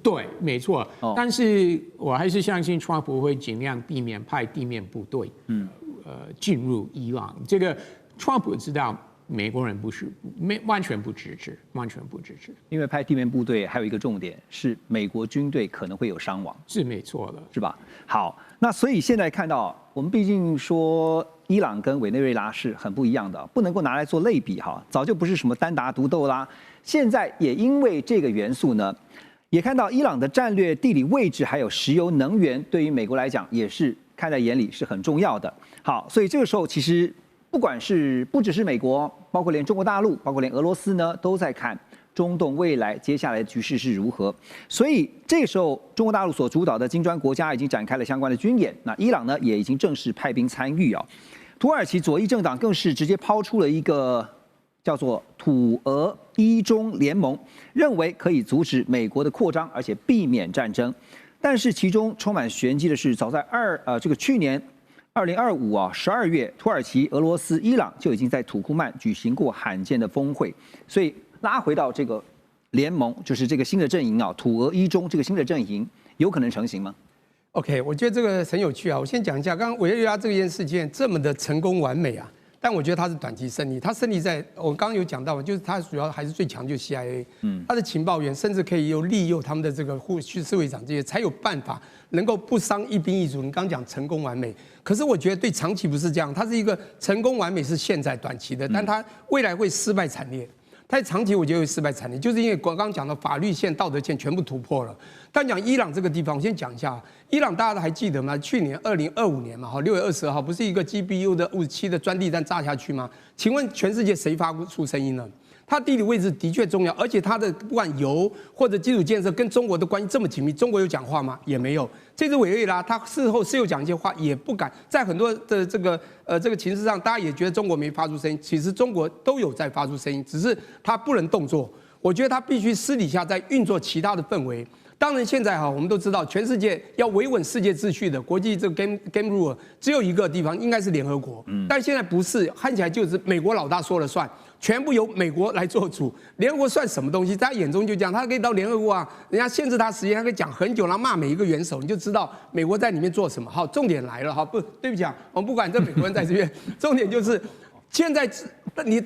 对，没错。但是我还是相信川普会尽量避免派地面部队，进入伊朗。这个川普知道。美国人完全不支持，完全不支持。因为派地面部队还有一个重点是，美国军队可能会有伤亡，是没错的，是吧？好，那所以现在看到，我们毕竟说伊朗跟委内瑞拉是很不一样的，不能够拿来做类比哈。早就不是什么单打独斗啦，现在也因为这个元素呢，也看到伊朗的战略地理位置还有石油能源，对于美国来讲也是看在眼里，是很重要的。好，所以这个时候其实。不只是美国，包括连中国大陆，包括连俄罗斯呢，都在看中东未来接下来的局势是如何。所以这个时候，中国大陆所主导的金砖国家已经展开了相关的军演。那伊朗呢，也已经正式派兵参与啊。土耳其左翼政党更是直接抛出了一个叫做土俄伊中联盟，认为可以阻止美国的扩张，而且避免战争。但是其中充满玄机的是，早在去年。2025 12月，土耳其、俄罗斯、伊朗就已经在土库曼举行过罕见的峰会，所以拉回到这个联盟，就是这个新的阵营啊，土俄伊中这个新的阵营有可能成型吗 ？OK， 我觉得这个很有趣啊。我先讲一下，刚刚委内瑞拉这件事件这么的成功完美啊，但我觉得它是短期胜利。它胜利在我刚刚有讲到嘛，就是它主要还是最强就是 CIA，它的情报员甚至可以利用他们的这个去侍卫长这些，才有办法能够不伤一兵一卒。你刚刚讲成功完美。可是我觉得对长期不是这样，它是一个成功完美是现在短期的，但它未来会失败惨烈。它长期我觉得会失败惨烈，就是因为刚刚讲的法律线、道德线全部突破了。但讲伊朗这个地方，我先讲一下，伊朗大家都还记得吗？去年2025年嘛，6月20号不是一个 GBU 的57的专利弹炸下去吗？请问全世界谁发出声音呢？它地理位置的确重要，而且它的不管油或者基础建设跟中国的关系这么紧密，中国有讲话吗？也没有。这次委内瑞拉，他事后是有讲一些话，也不敢在很多的这个情势上，大家也觉得中国没发出声音，其实中国都有在发出声音，只是他不能动作。我觉得他必须私底下在运作其他的氛围。当然，现在我们都知道，全世界要维稳世界秩序的国际这个 game rule 只有一个地方，应该是联合国。但现在不是，看起来就是美国老大说了算。全部由美国来做主，联合国算什么东西？在他眼中就这样，他可以到联合国啊，人家限制他时间，他可以讲很久，然后骂每一个元首，你就知道美国在里面做什么。好，重点来了，对不起啊，我们不管这美国人在这边，重点就是现在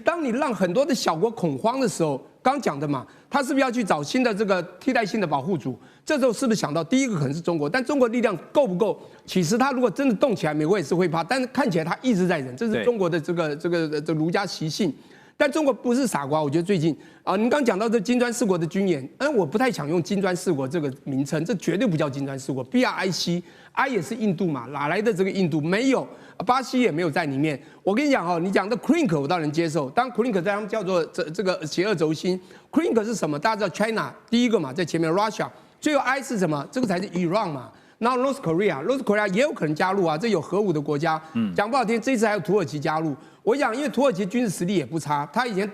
当你让很多的小国恐慌的时候，刚讲的嘛，他是不是要去找新的这个替代性的保护主？这时候是不是想到第一个可能是中国？但中国力量够不够？其实他如果真的动起来，美国也是会怕。但是看起来他一直在忍，这是中国的这个儒家习性。但中国不是傻瓜，我觉得最近您刚讲到这金砖四国的军演，我不太想用金砖四国这个名称，这绝对不叫金砖四国 ，BRIC，I 也是印度嘛，哪来的这个印度？没有，巴西也没有在里面。我跟你讲你讲的 CRINC 我倒能接受，当 CRINC 在他们叫做这个邪恶轴心 ，CRINC 是什么？大家知道 China 第一个嘛，在前面 Russia， 最后 I 是什么？这个才是 Iran 嘛。然后 North Korea 也有可能加入啊，这有核武的国家。讲不好听，这一次还有土耳其加入。我讲，因为土耳其军事实力也不差，他以前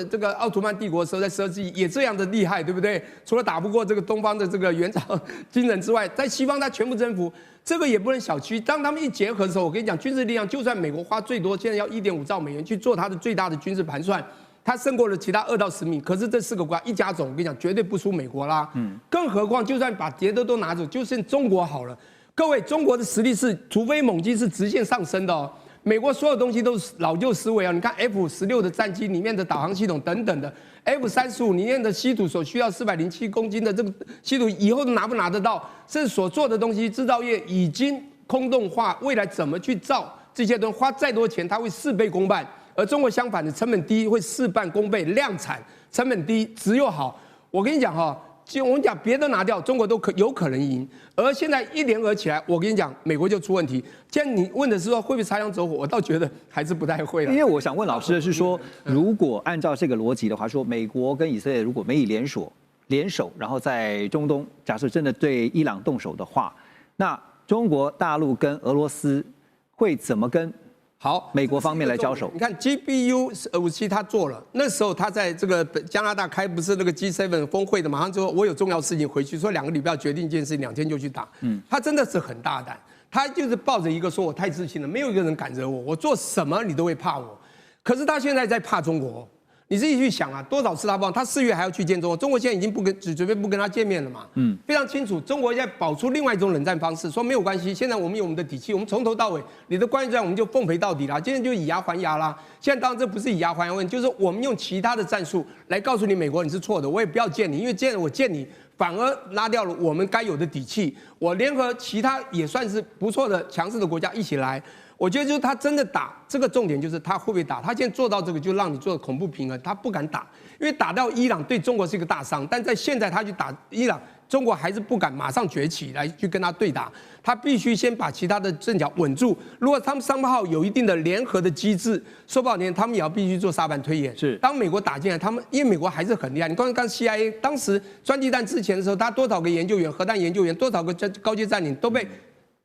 这个奥图曼帝国的时候，在12世纪也这样的厉害，对不对？除了打不过这个东方的这个元朝金人之外，在西方他全部征服，这个也不能小觑。当他们一结合的时候，我跟你讲，军事力量就算美国花最多，现在要1.5兆美元去做它的最大的军事盘算。它胜过了其他2到10名，可是这4个国家一加总，我跟你讲，绝对不输美国啦。更何况就算把别的都拿走，就剩中国好了。各位，中国的实力是突飞猛进，是直线上升的哦。美国所有东西都是老旧思维啊！你看 F-16的战机里面的导航系统等等的 ，F-35里面的稀土所需要407公斤的这个稀土，以后都拿不拿得到？甚至所做的东西，制造业已经空洞化，未来怎么去造这些东西，花再多钱，它会事倍功半。而中国相反的，成本低，会事半功倍，量产，成本低，只有好。我跟你讲哈，就我们讲别的拿掉，中国都有可能赢。而现在一联合起来，我跟你讲，美国就出问题。既然你问的是说会不会擦枪走火，我倒觉得还是不太会了。因为我想问老师的是说，如果按照这个逻辑的话，说美国跟以色列如果美以联手，然后在中东假设真的对伊朗动手的话，那中国大陆跟俄罗斯会怎么跟？好，美国方面来交手。你看 GBU 57他做了，那时候他在这个加拿大开不是那个 G7 峰会的，马上就说我有重要事情回去，说2个礼拜决定一件事情，2天就去打。他真的是很大胆，他就是抱着一个说我太自信了，没有一个人赶着我，我做什么你都会怕我。可是他现在在怕中国。你自己去想啊，多少次他帮他4月还要去见中国，中国现在已经准备不跟他见面了嘛？非常清楚，中国现在保出另外一种冷战方式，说没有关系，现在我们有我们的底气，我们从头到尾，你的关键战我们就奉陪到底啦，今天就以牙还牙啦。现在当然这不是以牙还牙问题，就是我们用其他的战术来告诉你，美国你是错的，我也不要见你，因为见我见你反而拉掉了我们该有的底气。我联合其他也算是不错的强势的国家一起来。我觉得就是他真的打，这个重点就是他会不会打。他现在做到这个，就让你做恐怖平衡，他不敢打，因为打到伊朗对中国是一个大伤。但在现在他去打伊朗，中国还是不敢马上崛起来去跟他对打，他必须先把其他的阵脚稳住。如果他们商号有一定的联合的机制，说不好听，他们也要必须做沙盘推演。是，当美国打进来，他们因为美国还是很厉害。你刚 CIA 当时专机弹之前的时候，他多少个研究员、核弹研究员，多少个高阶占领都被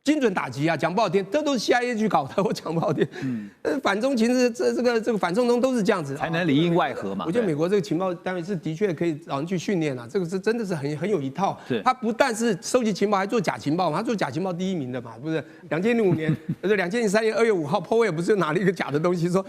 精准打击啊，讲不好听，这都是 CIA 去搞的。我讲不好听，反中情势这个反送中都是这样子，才能里应外合嘛。我觉得美国这个情报单位是的确可以找人去训练啊，这个是真的是很有一套。他不但是收集情报，还做假情报嘛，他做假情报第1名的嘛，不是？2005年，2003年2月5号，Powell 不是拿了一个假的东西，说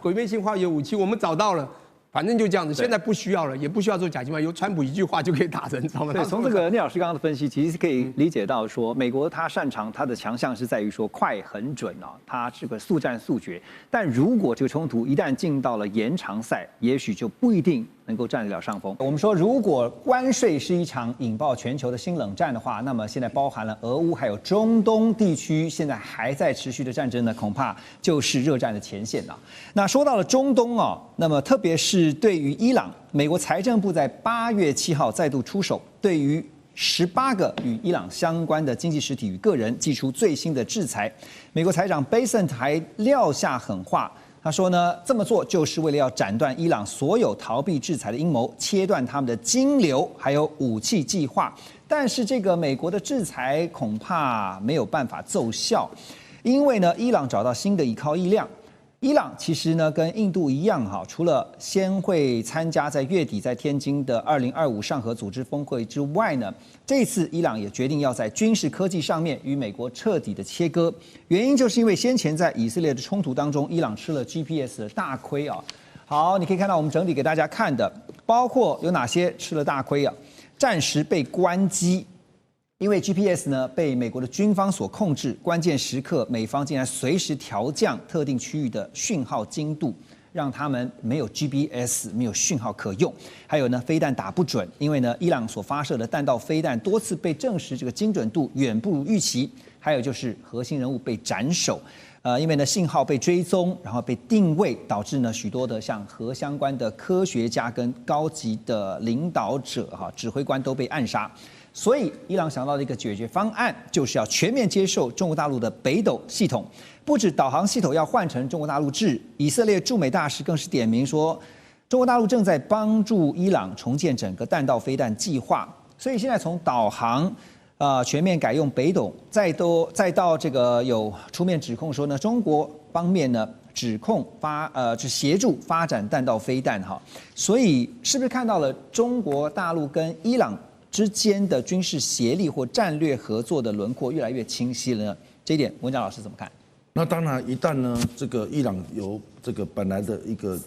毁灭性化学武器，我们找到了。反正就这样子，现在不需要了，也不需要做假情报，由川普一句话就可以打人，知道吗？对，从这个聂老师刚刚的分析，其实是可以理解到说，美国它擅长它的强项是在于说快很准啊，它这个速战速决。但如果这个冲突一旦进到了延长赛，也许就不一定能够占得了上风。我们说，如果关税是一场引爆全球的新冷战的话，那么现在包含了俄乌还有中东地区现在还在持续的战争呢，恐怕就是热战的前线了。那说到了中东啊，那么特别是对于伊朗，美国财政部在8月7号再度出手，对于18个与伊朗相关的经济实体与个人祭出最新的制裁。美国财长贝森特还撂下狠话，他说呢，这么做就是为了要斩断伊朗所有逃避制裁的阴谋，切断他们的金流还有武器计划。但是这个美国的制裁恐怕没有办法奏效，因为呢，伊朗找到新的依靠力量。伊朗其实呢跟印度一样哈，除了先会参加在月底在天津的2025上合组织峰会之外呢，这次伊朗也决定要在军事科技上面与美国彻底的切割。原因就是因为先前在以色列的冲突当中，伊朗吃了 GPS 的大亏啊。好，你可以看到我们整理给大家看的，包括有哪些吃了大亏啊？暂时被关机。因为 GPS 呢被美国的军方所控制，关键时刻美方竟然随时调降特定区域的讯号精度，让他们没有 GPS 没有讯号可用。还有呢，飞弹打不准，因为呢伊朗所发射的弹道飞弹多次被证实这个精准度远不如预期。还有就是核心人物被斩首，因为呢信号被追踪，然后被定位，导致呢许多的像核相关的科学家跟高级的领导者指挥官都被暗杀。所以，伊朗想到的一个解决方案，就是要全面接受中国大陆的北斗系统，不止导航系统要换成中国大陆制。以色列驻美大使更是点名说，中国大陆正在帮助伊朗重建整个弹道飞弹计划。所以现在从导航，全面改用北斗，再到这个有出面指控说呢，中国方面呢指控协助发展弹道飞弹哈，所以是不是看到了中国大陆跟伊朗之间的军事协力或战略合作的轮廓越来越清晰了呢？这一点文章老师怎么看？那当然，一旦呢这个伊朗由这个本来的一个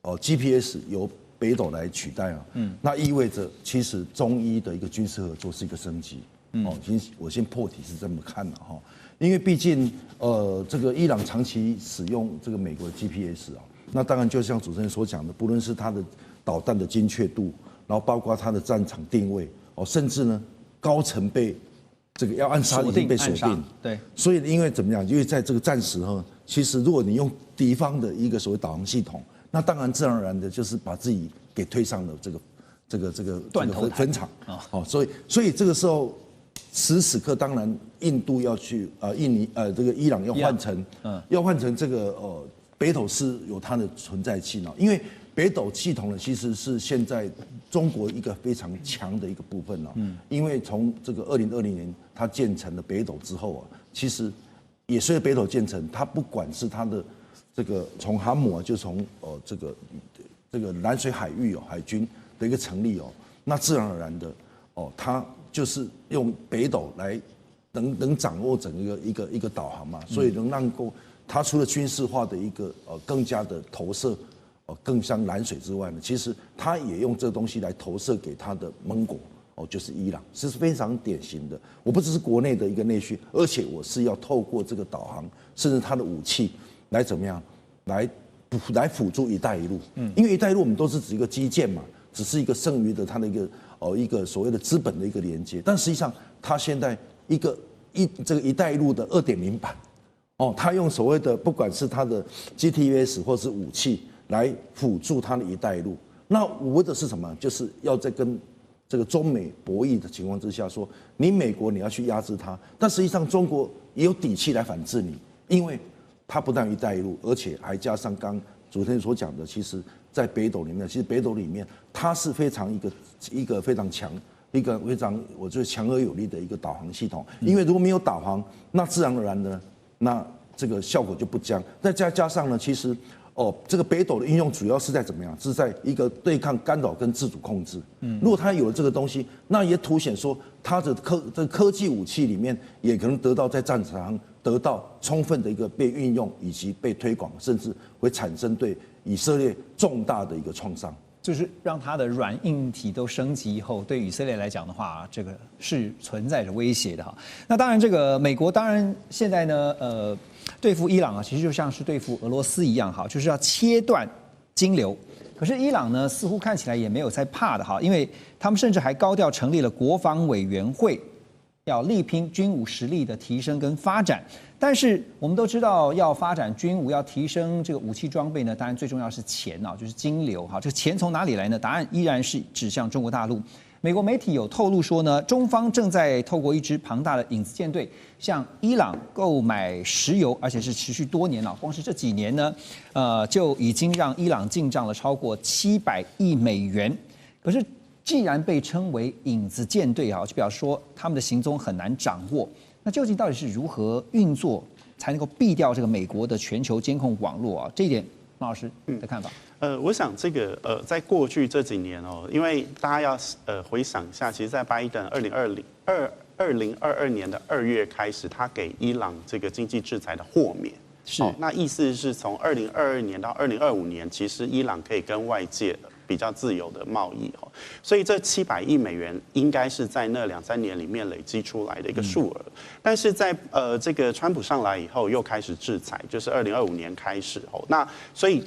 GPS 由北斗来取代啊，那意味着其实中伊的一个军事合作是一个升级。我先破题是这么看的哈，因为毕竟这个伊朗长期使用这个美国的 GPS 啊，那当然就像主持人所讲的，不论是它的导弹的精确度，然后包括它的战场定位甚至呢高层被这个要暗杀已经被锁定，对，所以因为怎么样？因为在这个战时其实如果你用敌方的一个所谓导航系统，那当然自然而然的就是把自己给推上了这个断头台坟场所以这个时候。此时刻，当然印度要去这个伊朗要换成这个北斗是有它的存在性因为北斗系统呢其实是现在中国一个非常强的一个部分因为从这个2020年它建成了北斗之后其实也随着北斗建成，它不管是它的这个从航母就从这个南水海域海军的一个成立那自然而然的它就是用北斗来能掌握整个一个导航嘛，所以能让够它除了军事化的一个更加的投射更像蓝水之外呢，其实它也用这个东西来投射给它的盟国就是伊朗，这是非常典型的。我不只是国内的一个内需，而且我是要透过这个导航，甚至它的武器来怎么样来辅助一带一路。因为一带一路我们都是指一个基建嘛，只是一个剩余的它的一个所谓的资本的一个连接，但实际上它现在这个一带一路的2.0版它用所谓的不管是它的 GTS 或是武器来辅助它的一带一路。那为的是什么？就是要在跟这个中美博弈的情况之下说，你美国你要去压制它，但实际上中国也有底气来反制你，因为它不但一带一路，而且还加上刚主持人所讲的，其实在北斗里面，其实北斗里面它是非常一个非常强，一个非常我觉得强而有力的一个导航系统。因为如果没有导航，那自然而然的那这个效果就不佳。再加上呢，其实这个北斗的应用主要是在怎么样？是在一个对抗干扰跟自主控制。如果它有了这个东西，那也凸显说它的科技武器里面也可能得到在战场上得到充分的一个被运用以及被推广，甚至会产生对以色列重大的一个创伤。就是让它的软硬体都升级以后，对以色列来讲的话，这个是存在着威胁的哈。那当然，这个美国当然现在呢，对付伊朗其实就像是对付俄罗斯一样哈，就是要切断金流。可是伊朗呢，似乎看起来也没有在怕的哈，因为他们甚至还高调成立了国防委员会，要力拼军武实力的提升跟发展。但是我们都知道，要发展军武，要提升这个武器装备呢，当然最重要是钱就是金流哈。这个钱从哪里来呢？答案依然是指向中国大陆。美国媒体有透露说呢，中方正在透过一支庞大的影子舰队向伊朗购买石油，而且是持续多年了。光是这几年呢，就已经让伊朗进账了超过700亿美元。可是既然被称为影子舰队就表示说他们的行踪很难掌握。那究竟到底是如何运作才能够避掉这个美国的全球监控网络这一点，马老师的看法？我想这个在过去这几年因为大家要回想一下，其实，在拜登2022年的2月开始，他给伊朗这个经济制裁的豁免。是，那意思是从2022年到2025年，其实伊朗可以跟外界比较自由的贸易所以这700亿美元应该是在那2-3年里面累积出来的一个数额。但是在这个川普上来以后，又开始制裁，就是2025年开始那所以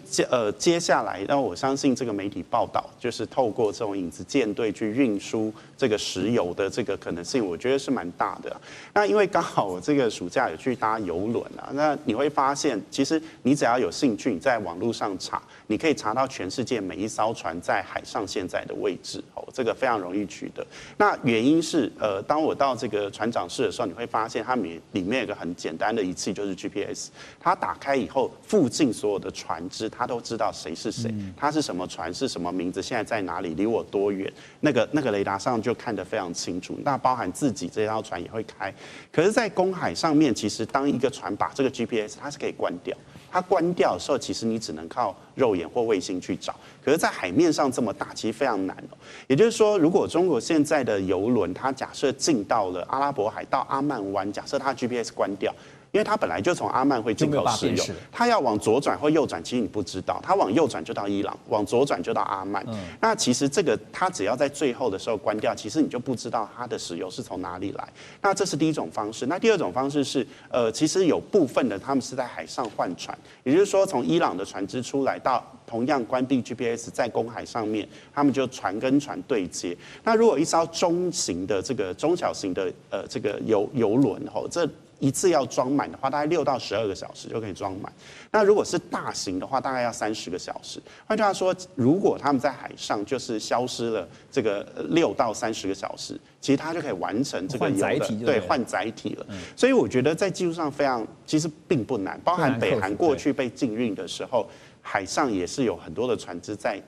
接下来，那我相信这个媒体报道，就是透过这种影子舰队去运输这个石油的这个可能性，我觉得是蛮大的。那因为刚好我这个暑假有去搭邮轮那你会发现，其实你只要有兴趣，你在网络上查，你可以查到全世界每一艘船船在海上现在的位置，这个非常容易取得。那原因是，当我到这个船长室的时候，你会发现它里面有个很简单的仪器，就是 GPS。它打开以后，附近所有的船只，它都知道谁是谁，它是什么船，是什么名字，现在在哪里，离我多远，那个雷达上就看得非常清楚。那包含自己这艘船也会开。可是，在公海上面，其实当一个船把这个 GPS 它是可以关掉。它关掉的时候，其实你只能靠肉眼或卫星去找。可是，在海面上这么大，其实非常难哦。也就是说，如果中国现在的邮轮，它假设进到了阿拉伯海到阿曼湾，假设它 GPS 关掉。因为它本来就从阿曼会进口石油，它要往左转或右转，其实你不知道，它往右转就到伊朗，往左转就到阿曼。那其实这个它只要在最后的时候关掉，其实你就不知道它的石油是从哪里来。那这是第一种方式。那第二种方式是，其实有部分的他们是在海上换船，也就是说从伊朗的船只出来到同样关闭 GPS 在公海上面，他们就船跟船对接。那如果一艘中型的这个中小型的这个邮轮这一次要装满的话，大概6到12个小时就可以装满。那如果是大型的话，大概要30个小时。换句话说，如果他们在海上就是消失了这个6到30个小时，其实它就可以完成这个油的换载体了。所以我觉得在技术上其实并不难，包含北韩过去被禁运的时候，海上也是有很多的船只在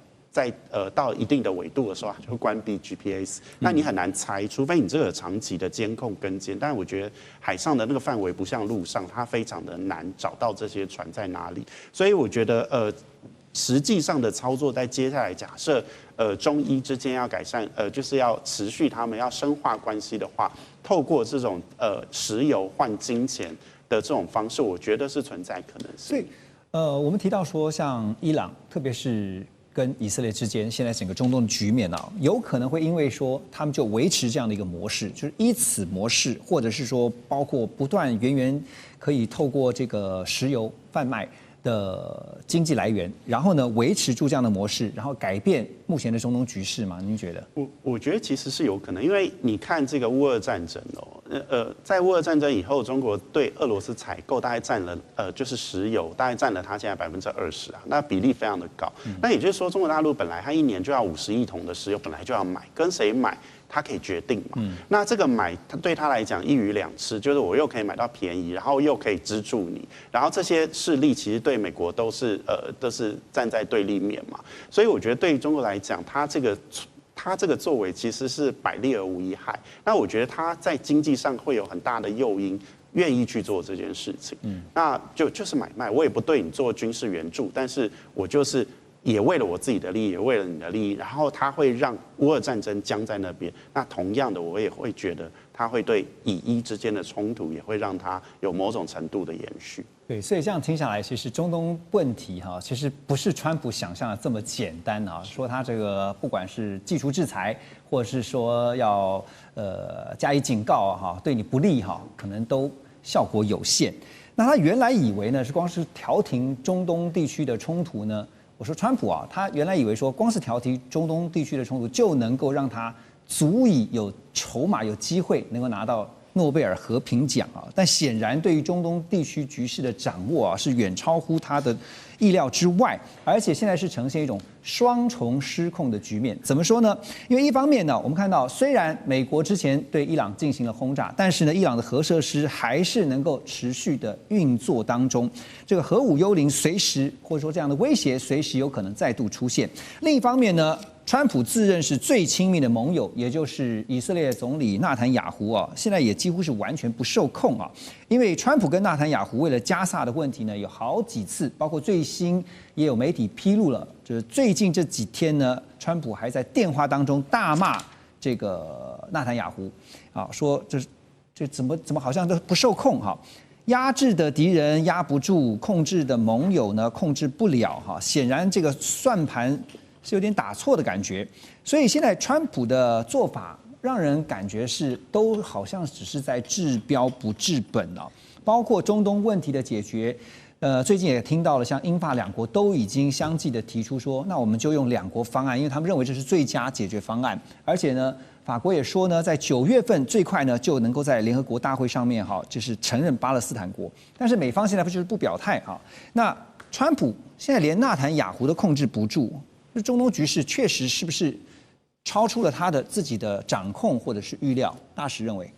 到一定的纬度的时候，就会关闭 GPS。那你很难猜，除非你这个长期的监控跟监。但是我觉得海上的那个范围不像陆上，它非常的难找到这些船在哪里。所以我觉得实际上的操作在接下来假设中伊之间要改善，就是要持续他们要深化关系的话，透过这种石油换金钱的这种方式，我觉得是存在可能性。所以我们提到说，像伊朗，特别是跟以色列之间，现在整个中东的局面啊，有可能会因为说他们就维持这样的一个模式，就是依此模式，或者是说包括不断源源可以透过这个石油贩卖的经济来源，然后呢维持住这样的模式，然后改变目前的中东局势吗？您觉得？我觉得其实是有可能，因为你看这个乌俄战争在乌俄战争以后，中国对俄罗斯采购大概占了就是石油大概占了它现在20%啊，那比例非常的高。那也就是说，中国大陆本来它1年就要50亿桶的石油，本来就要买，跟谁买？他可以决定嘛？那这个买，对他来讲一鱼两吃，就是我又可以买到便宜，然后又可以资助你，然后这些势力其实对美国都是站在对立面嘛。所以我觉得对于中国来讲，他这个作为其实是百利而无一害。那我觉得他在经济上会有很大的诱因，愿意去做这件事情。那就是买卖，我也不对你做军事援助，但是我就是也为了我自己的利益，也为了你的利益，然后它会让乌俄战争僵在那边。那同样的，我也会觉得它会对以伊之间的冲突，也会让它有某种程度的延续。对，所以这样听下来，其实中东问题哈，其实不是川普想象的这么简单啊。说他这个不管是技术制裁，或者是说要加以警告哈，对你不利哈，可能都效果有限。那他原来以为呢，是光是调停中东地区的冲突呢？我说川普啊，他原来以为说光是调停中东地区的冲突就能够让他足以有筹码、有机会能够拿到诺贝尔和平奖啊，但显然对于中东地区局势的掌握啊，是远超乎他的意料之外，而且现在是呈现一种双重失控的局面。怎么说呢？因为一方面呢，我们看到虽然美国之前对伊朗进行了轰炸，但是呢，伊朗的核设施还是能够持续的运作当中，这个核武幽灵随时或者说这样的威胁随时有可能再度出现。另一方面呢，川普自认是最亲密的盟友，也就是以色列总理纳坦雅胡啊，现在也几乎是完全不受控啊。因为川普跟纳坦雅胡为了加萨的问题呢，有好几次，包括最新也有媒体披露了，就是最近这几天呢，川普还在电话当中大骂这个纳坦雅胡啊，说这怎么好像都不受控哈。压制的敌人压不住，控制的盟友呢控制不了哈。显然这个算盘是有点打错的感觉，所以现在川普的做法让人感觉是都好像只是在治标不治本啊。包括中东问题的解决，最近也听到了，像英法两国都已经相继的提出说，那我们就用两国方案，因为他们认为这是最佳解决方案。而且呢，法国也说呢，在9月份最快呢就能够在联合国大会上面哈，就是承认巴勒斯坦国。但是美方现在就是不表态哈。那川普现在连纳坦雅胡都控制不住。这中东局势确实是不是超出了他的自己的掌控或者是预料？大使认为，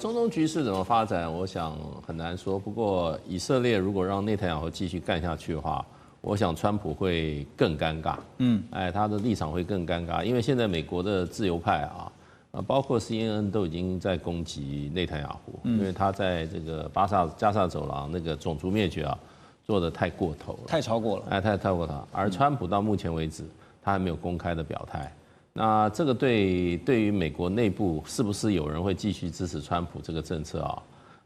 中东局势怎么发展，我想很难说。不过以色列如果让内塔尼亚胡继续干下去的话，我想川普会更尴尬。他的立场会更尴尬，因为现在美国的自由派包括 CNN 都已经在攻击内塔尼亚胡，因为他在这个加沙走廊那个种族灭绝做得太过头了，太超过了，太超过他。而川普到目前为止，他还没有公开的表态。那这个对于美国内部是不是有人会继续支持川普这个政策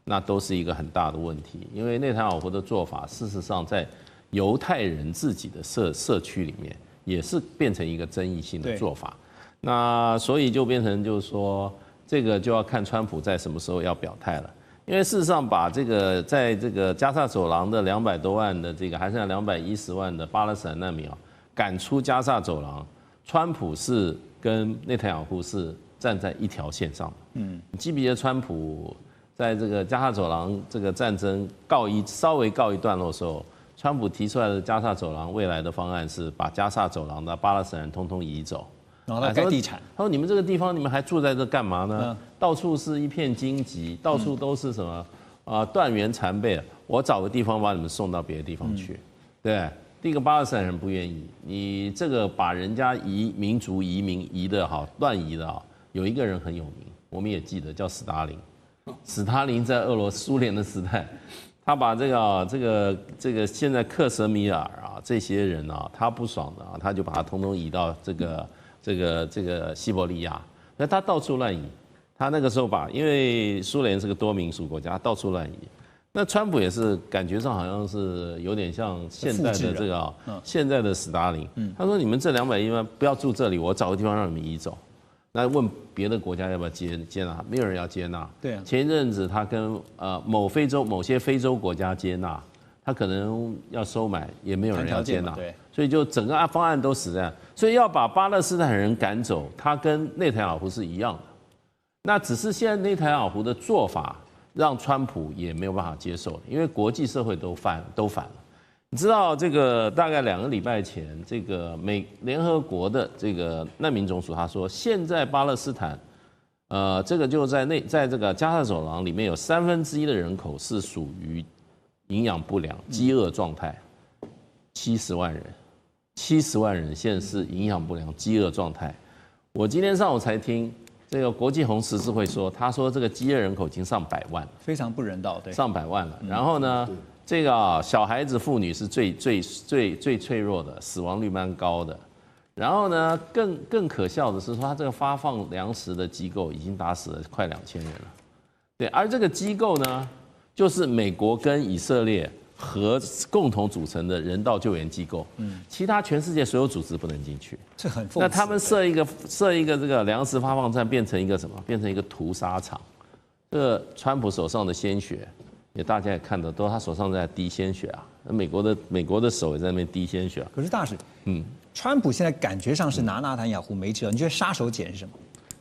那都是一个很大的问题。因为内塔尼亚胡的做法，事实上在犹太人自己的社区里面，也是变成一个争议性的做法。那所以就变成就是说，这个就要看川普在什么时候要表态了。因为事实上，把这个在这个加沙走廊的200多万的这个还剩下210万的巴勒斯坦难民赶出加沙走廊，川普是跟内塔尼亚胡是站在一条线上的。你记不记得川普在这个加沙走廊这个战争稍微告一段落的时候，川普提出来的加沙走廊未来的方案是把加沙走廊的巴勒斯坦人通通移走。然后盖地产，他说：“你们这个地方，你们还住在这干嘛呢？到处是一片荆棘，到处都是什么断垣残壁。我找个地方把你们送到别的地方去，对。第一个巴勒斯坦人不愿意，你这个把人家民族移民移的乱移的有一个人很有名，我们也记得叫斯大林。斯大林在苏联的时代，他把这个现在克什米尔这些人他不爽的他就把他通通移到这个西伯利亚，那他到处乱移。他那个时候因为苏联是个多民族国家，到处乱移。那川普也是感觉上好像是有点像现在的现在的斯大林。他说：“你们这210万不要住这里，我找个地方让你们移走。”那问别的国家要不要接纳，没有人要接纳。对啊。前一阵子他跟某些非洲国家接纳，他可能要收买，也没有人要接纳。对。所以就整个方案都死在，所以要把巴勒斯坦人赶走，他跟内塔尼亚胡是一样的。那只是现在内塔尼亚胡的做法让川普也没有办法接受，因为国际社会都反了。你知道这个大概2个礼拜前，这个联合国的这个难民总署他说，现在巴勒斯坦，这个就在这个加沙走廊里面有1/3的人口是属于营养不良、饥饿状态，70万人现在是营养不良、饥饿状态。我今天上午才听这个国际红十字会说，他说这个饥饿人口已经上100万了，非常不人道，对，上100万了。然后呢，这个小孩子、妇女是最脆弱的，死亡率蛮高的。然后呢，更可笑的是说，他这个发放粮食的机构已经打死了快2000人了。对，而这个机构呢，就是美国跟以色列共同组成的人道救援机构，其他全世界所有组织不能进去。这很讽刺。那他们设一个这个粮食发放站，变成一个什么？变成一个屠杀场。这个川普手上的鲜血，大家也看得到，他手上在滴鲜血美国的手也在那边滴鲜血。可是大使，川普现在感觉上是拿内塔尼亚胡没辙，你觉得杀手锏是什么？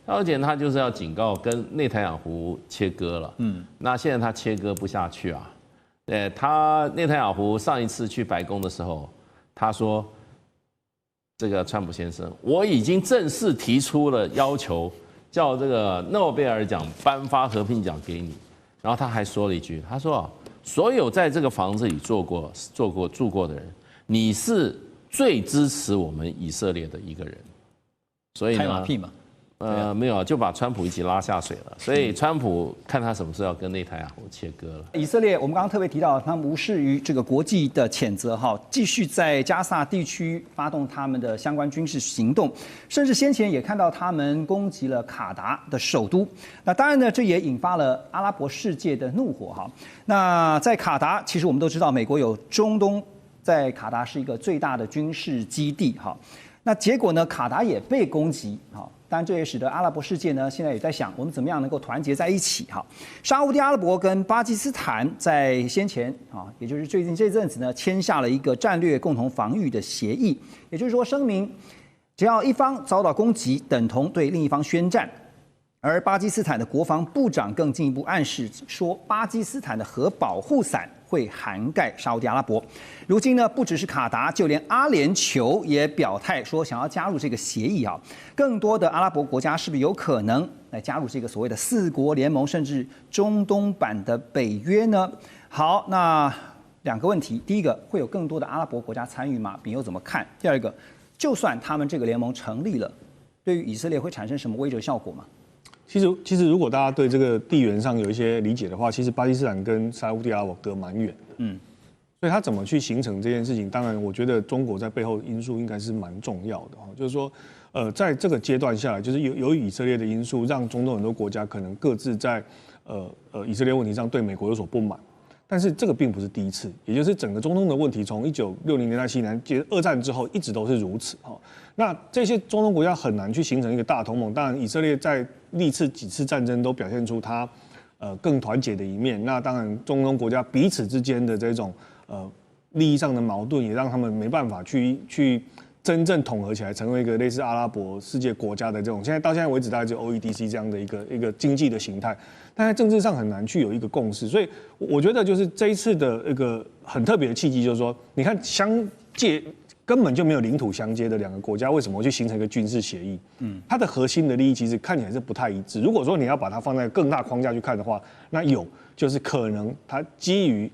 杀手锏他就是要警告跟内塔尼亚胡切割了。那现在他切割不下去对，内塔尼亚胡上一次去白宫的时候，他说：“这个川普先生，我已经正式提出了要求，叫这个诺贝尔奖颁发和平奖给你。”然后他还说了一句，他说：“所有在这个房子里住过的人，你是最支持我们以色列的一个人。”所以呢，拍马屁嘛。没有，就把川普一起拉下水了。所以川普看他什么时候要跟内塔尼亚胡切割了。以色列，我们刚刚特别提到，他们无视于这个国际的谴责，继续在加萨地区发动他们的相关军事行动，甚至先前也看到他们攻击了卡达的首都。那当然呢，这也引发了阿拉伯世界的怒火那在卡达，其实我们都知道，美国有中东，在卡达是一个最大的军事基地那结果呢，卡达也被攻击当然，这也使得阿拉伯世界呢，现在也在想，我们怎么样能够团结在一起沙烏地阿拉伯跟巴基斯坦在先前也就是最近这阵子呢，签下了一个战略共同防御的协议，也就是说，声明只要一方遭到攻击，等同对另一方宣战。而巴基斯坦的国防部长更进一步暗示说，巴基斯坦的核保护伞会涵盖沙烏地阿拉伯。如今呢，不只是卡达，就连阿联酋也表态说想要加入这个协议啊。更多的阿拉伯国家是不是有可能来加入这个所谓的4国联盟，甚至中东版的北约呢？好，那2个问题，第一个，会有更多的阿拉伯国家参与吗？秉佑怎么看？第二个，就算他们这个联盟成立了，对于以色列会产生什么威慑效果吗？其实如果大家对这个地缘上有一些理解的话，其实巴基斯坦跟沙烏地阿拉伯隔蛮远的，所以它怎么去形成这件事情，当然我觉得中国在背后因素应该是蛮重要的，就是说，在这个阶段下来，就是由于以色列的因素，让中东很多国家可能各自在以色列问题上对美国有所不满。但是这个并不是第一次，也就是整个中东的问题，从1960年代、70年代二战之后，一直都是如此。那这些中东国家很难去形成一个大同盟。当然，以色列在历次几次战争都表现出它更团结的一面。那当然，中东国家彼此之间的这种利益上的矛盾，也让他们没办法去真正统合起来，成为一个类似阿拉伯世界国家的这种。到现在为止，大概只有 OEDC 这样的一个经济的形态。但在政治上很难去有一个共识，所以我觉得就是这一次的一个很特别的契机，就是说，你看根本就没有领土相接的2个国家，为什么会去形成一个军事协议？它的核心的利益其实看起来是不太一致。如果说你要把它放在更大框架去看的话，那就是可能它基于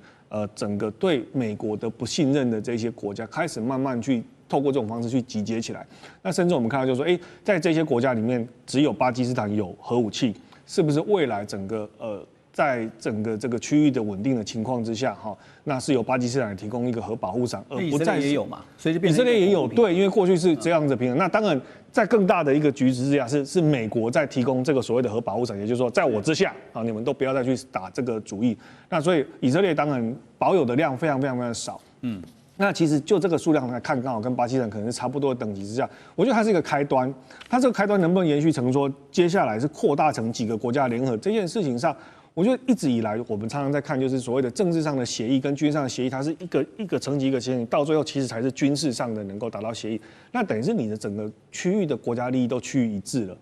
整个对美国的不信任的这些国家，开始慢慢去透过这种方式去集结起来。那甚至我们看到就是说，在这些国家里面，只有巴基斯坦有核武器。是不是未来在整个这个区域的稳定的情况之下，那是由巴基斯坦提供一个核保护伞，而不再也有嘛？所以就变成以色列也有对，因为过去是这样子平衡。那当然，在更大的一个局势之下，是美国在提供这个所谓的核保护伞，也就是说，在我之下你们都不要再去打这个主意。那所以以色列当然保有的量非常非常非常少。那其实就这个数量来看，刚好跟巴基斯坦可能是差不多的等级之下，我觉得它是一个开端。它这个开端能不能延续成说，接下来是扩大成几个国家联合这件事情上，我觉得一直以来我们常常在看，就是所谓的政治上的协议跟军事上的协议，它是一个层级一个协议，到最后其实才是军事上的能够达到协议。那等于是你的整个区域的国家利益都趋于一致了。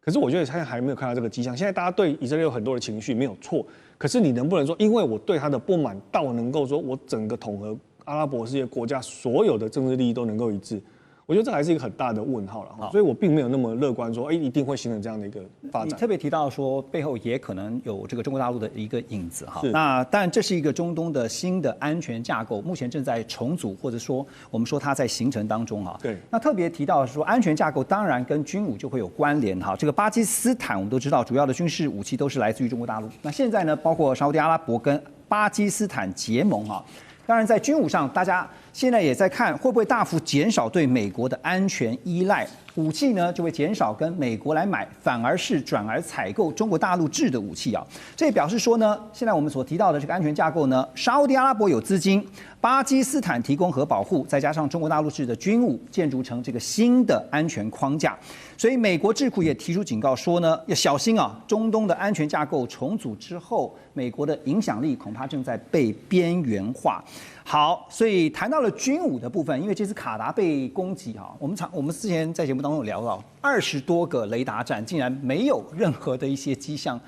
可是我觉得现在还没有看到这个迹象。现在大家对以色列有很多的情绪，没有错。可是你能不能说，因为我对他的不满，到能够说我整个统合阿拉伯世界国家所有的政治利益都能够一致？我觉得这还是一个很大的问号了，所以我并没有那么乐观说，一定会形成这样的一个发展。你特别提到说，背后也可能有这个中国大陆的一个影子哈。那当然，这是一个中东的新的安全架构，目前正在重组，或者说我们说它在形成当中哈。对。那特别提到说，安全架构当然跟军武就会有关联哈。这个巴基斯坦我们都知道，主要的军事武器都是来自于中国大陆。那现在呢，包括沙烏地阿拉伯跟巴基斯坦结盟哈。当然，在军武上，大家现在也在看会不会大幅减少对美国的安全依赖，武器呢就会减少跟美国来买，反而是转而采购中国大陆制的武器啊。这也表示说呢，现在我们所提到的这个安全架构呢，沙烏地阿拉伯有资金，巴基斯坦提供核保护，再加上中国大陆制的军武，建筑成这个新的安全框架。所以美国智库也提出警告说呢，要小心啊，中东的安全架构重组之后，美国的影响力恐怕正在被边缘化。好，所以谈到了军武的部分，因为这次卡达被攻击哈，我们之前在节目当中有聊到20多个雷达站竟然没有任何的一些迹象，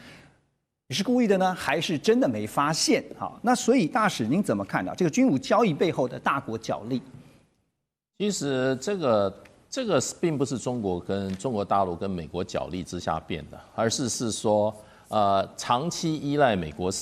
你是故意的呢，还是真的没发现？好，那所以大使您怎么看到这个军武交易背后的大国角力？其实这个并不是中国跟中国大陆跟美国角力之下变的，而是说长期依赖美国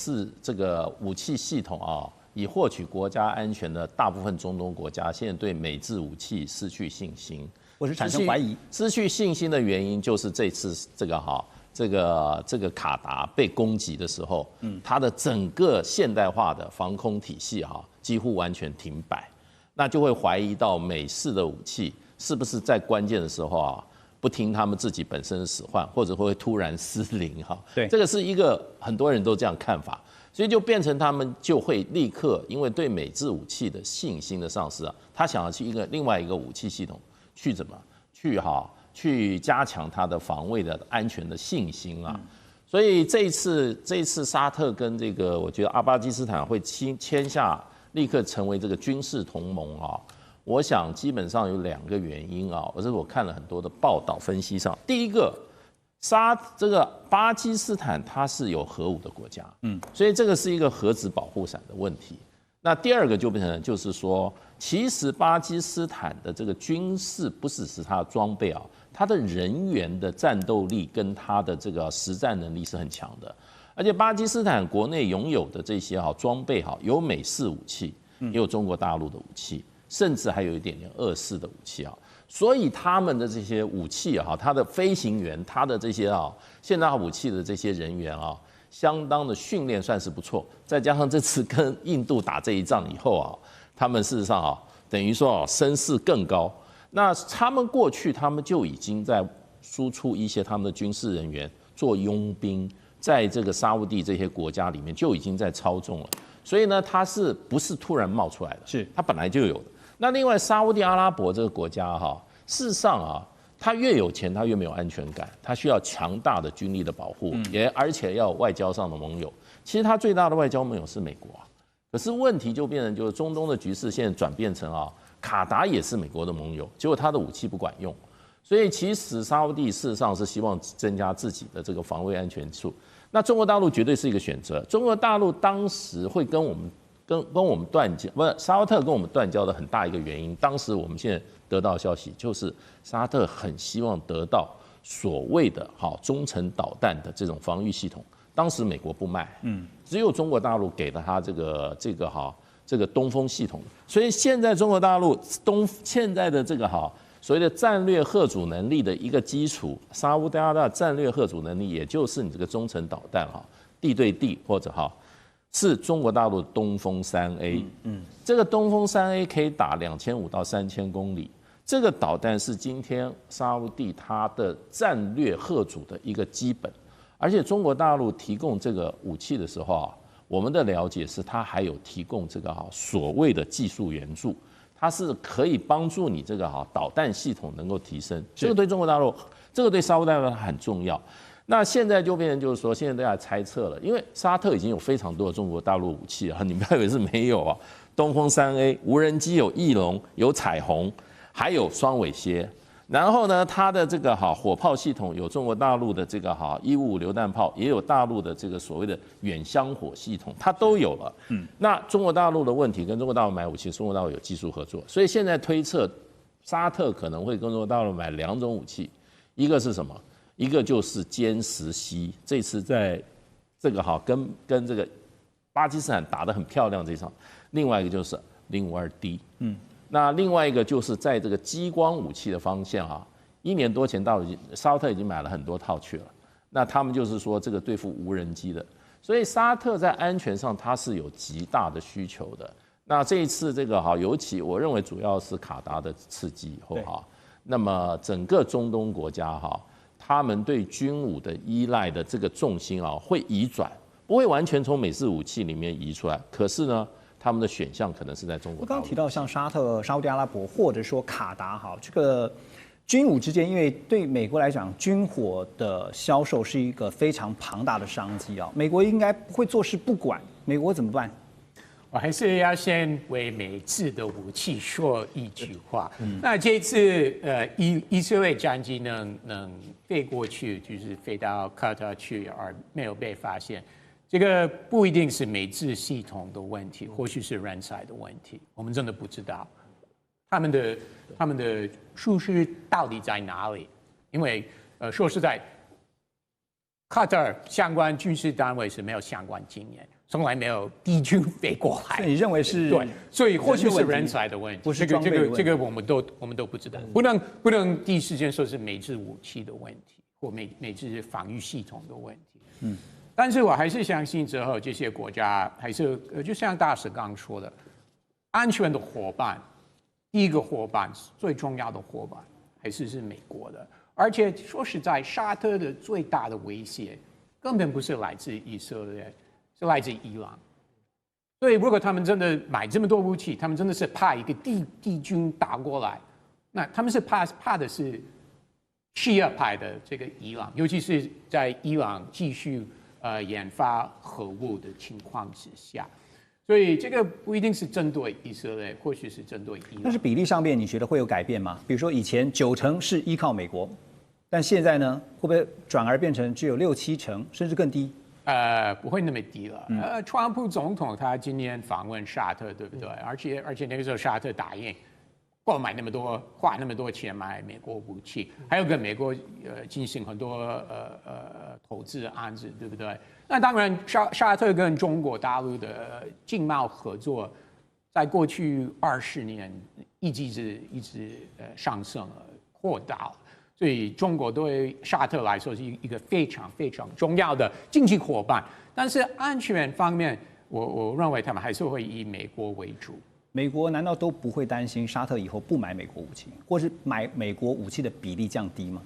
这个武器系统啊。以获取国家安全的大部分中东国家，现在对美制武器失去信心，或是产生怀疑。失去信心的原因就是这次这个卡达被攻击的时候，它的整个现代化的防空体系几乎完全停摆，那就会怀疑到美式的武器是不是在关键的时候不听他们自己本身的使唤，或者会突然失灵对，这个是一个很多人都这样看法。所以就变成他们就会立刻因为对美制武器的信心的丧失他想要去另外一个武器系统去加强他的防卫的安全的信心所以这一次沙特跟这个我觉得巴基斯坦会签下立刻成为这个军事同盟我想基本上有2个原因这是我看了很多的报道分析上，第一个这个巴基斯坦它是有核武的国家，所以这个是一个核子保护伞的问题。那第二个就变成就是说，其实巴基斯坦的这个军事不只是它的装备啊，它的人员的战斗力跟它的这个实战能力是很强的。而且巴基斯坦国内拥有的这些装备有美式武器，也有中国大陆的武器，甚至还有一点点俄式的武器啊。所以他们的这些武器它的飞行员，他的这些现代武器的这些人员相当的训练算是不错。再加上这次跟印度打这一仗以后他们事实上等于说声势更高。那他们过去他们就已经在输出一些他们的军事人员做佣兵，在这个沙烏地这些国家里面就已经在操纵了。所以呢，它是不是突然冒出来的？是它本来就有的。那另外，沙烏地阿拉伯这个国家事实上它越有钱，它越没有安全感，它需要强大的军力的保护，而且要有外交上的盟友。其实它最大的外交盟友是美国可是问题就变成就是中东的局势现在转变成卡达也是美国的盟友，结果它的武器不管用，所以其实沙烏地事实上是希望增加自己的这个防卫安全处。那中国大陆绝对是一个选择。中国大陆当时会跟我们断交，不是沙特跟我们断交的很大一个原因。当时我们现在得到的消息就是沙特很希望得到所谓的中程导弹的这种防御系统，当时美国不卖，只有中国大陆给了他这个东风系统。所以现在中国大陆现在的这个所谓的战略嚇阻能力的一个基础，沙烏地阿拉伯战略嚇阻能力，也就是你这个中程导弹地对地或者是中国大陆的东风3A。这个东风3A可以打2500到3000公里，这个导弹是今天沙烏地它的战略嚇阻的一个基本。而且中国大陆提供这个武器的时候我们的了解是它还有提供这个所谓的技术援助。它是可以帮助你这个导弹系统能够提升，这个对中国大陆，这个对沙烏地阿拉伯很重要。那现在就变成就是说，现在大家猜测了，因为沙特已经有非常多的中国大陆武器你不要以为是没有东风3A 无人机有翼龙、有彩虹，还有双尾蝎。然后呢，它的这个火炮系统有中国大陆的这个155榴弹炮，也有大陆的这个所谓的远香火系统，它都有了。那中国大陆的问题跟中国大陆买武器，中国大陆有技术合作，所以现在推测沙特可能会跟中国大陆买2种武器，一个是什么？一个就是歼10C，这次在这个跟这个巴基斯坦打得很漂亮这一场，另外一个就是052D。那另外一个就是在这个激光武器的方向1年多前沙特已经买了很多套去了。那他们就是说这个对付无人机的，所以沙特在安全上它是有极大的需求的。那这一次这个尤其我认为主要是卡达的刺激以后那么整个中东国家他们对军武的依赖的这个重心会移转，不会完全从美式武器里面移出来，可是呢，他们的选项可能是在中国。我刚刚提到像沙烏地阿拉伯或者说卡达这个军武之间，因为对美国来讲，军火的销售是一个非常庞大的商机美国应该不会坐视不管，美国怎么办？我还是要先为美制的武器说一句话。那这次以色列战机能飞过去，就是飞到卡塔去而没有被发现，这个不一定是美制系统的问题，或许是人才的问题，我们真的不知道他们的疏失到底在哪里。因为说实在，卡塔尔相关军事单位是没有相关经验，从来没有敌军飞过来。你认为是？对，所以或许是人才的问题，不是装备的问题。这个我们都不知道，不能第一时间说是美制武器的问题，或美制防御系统的问题。但是我还是相信之后这些国家还是就像大使刚刚说的，安全的伙伴，第一个伙伴最重要的伙伴还是美国的。而且说实在，沙特的最大的威胁根本不是来自以色列，是来自伊朗。所以如果他们真的买这么多武器，他们真的是怕一个敌军打过来，那他们是怕的是西亚派的这个伊朗，尤其是在伊朗继续研发核武的情况之下。所以这个不一定是针对以色列，或许是针对伊朗。但是比例上面，你觉得会有改变吗？比如说以前90%是依靠美国，但现在呢，会不会转而变成只有6-7成，甚至更低？不会那么低了。川普总统他今年访问沙特，对不对？而且那个时候沙特答应购买花那么多钱买美国武器，还有跟美国进行很多投资案子，对不对？那当然沙特跟中国大陆的经贸合作，在过去20年一直上升了，扩大了。所以中国对沙特来说是一个非常非常重要的经济伙伴，但是安全方面，我认为他们还是会以美国为主。美国难道都不会担心沙特以后不买美国武器，或是买美国武器的比例降低吗？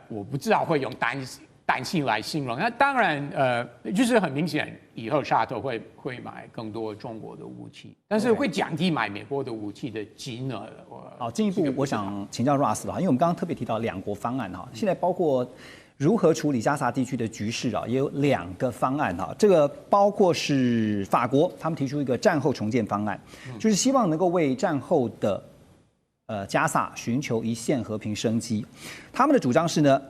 我不知道会用担心来形容。那当然，就是很明显，以后沙特会买更多中国的武器，但是会降低买美国的武器的金额。好，进一步我想请教 Russ 了，因为我们刚刚特别提到2国方案哈，现在包括如何处理加沙地区的局势啊，也有2个方案哈。这个包括是法国，他们提出一个战后重建方案，就是希望能够为战后的加萨寻求一线和平生机。他们的主张是呢，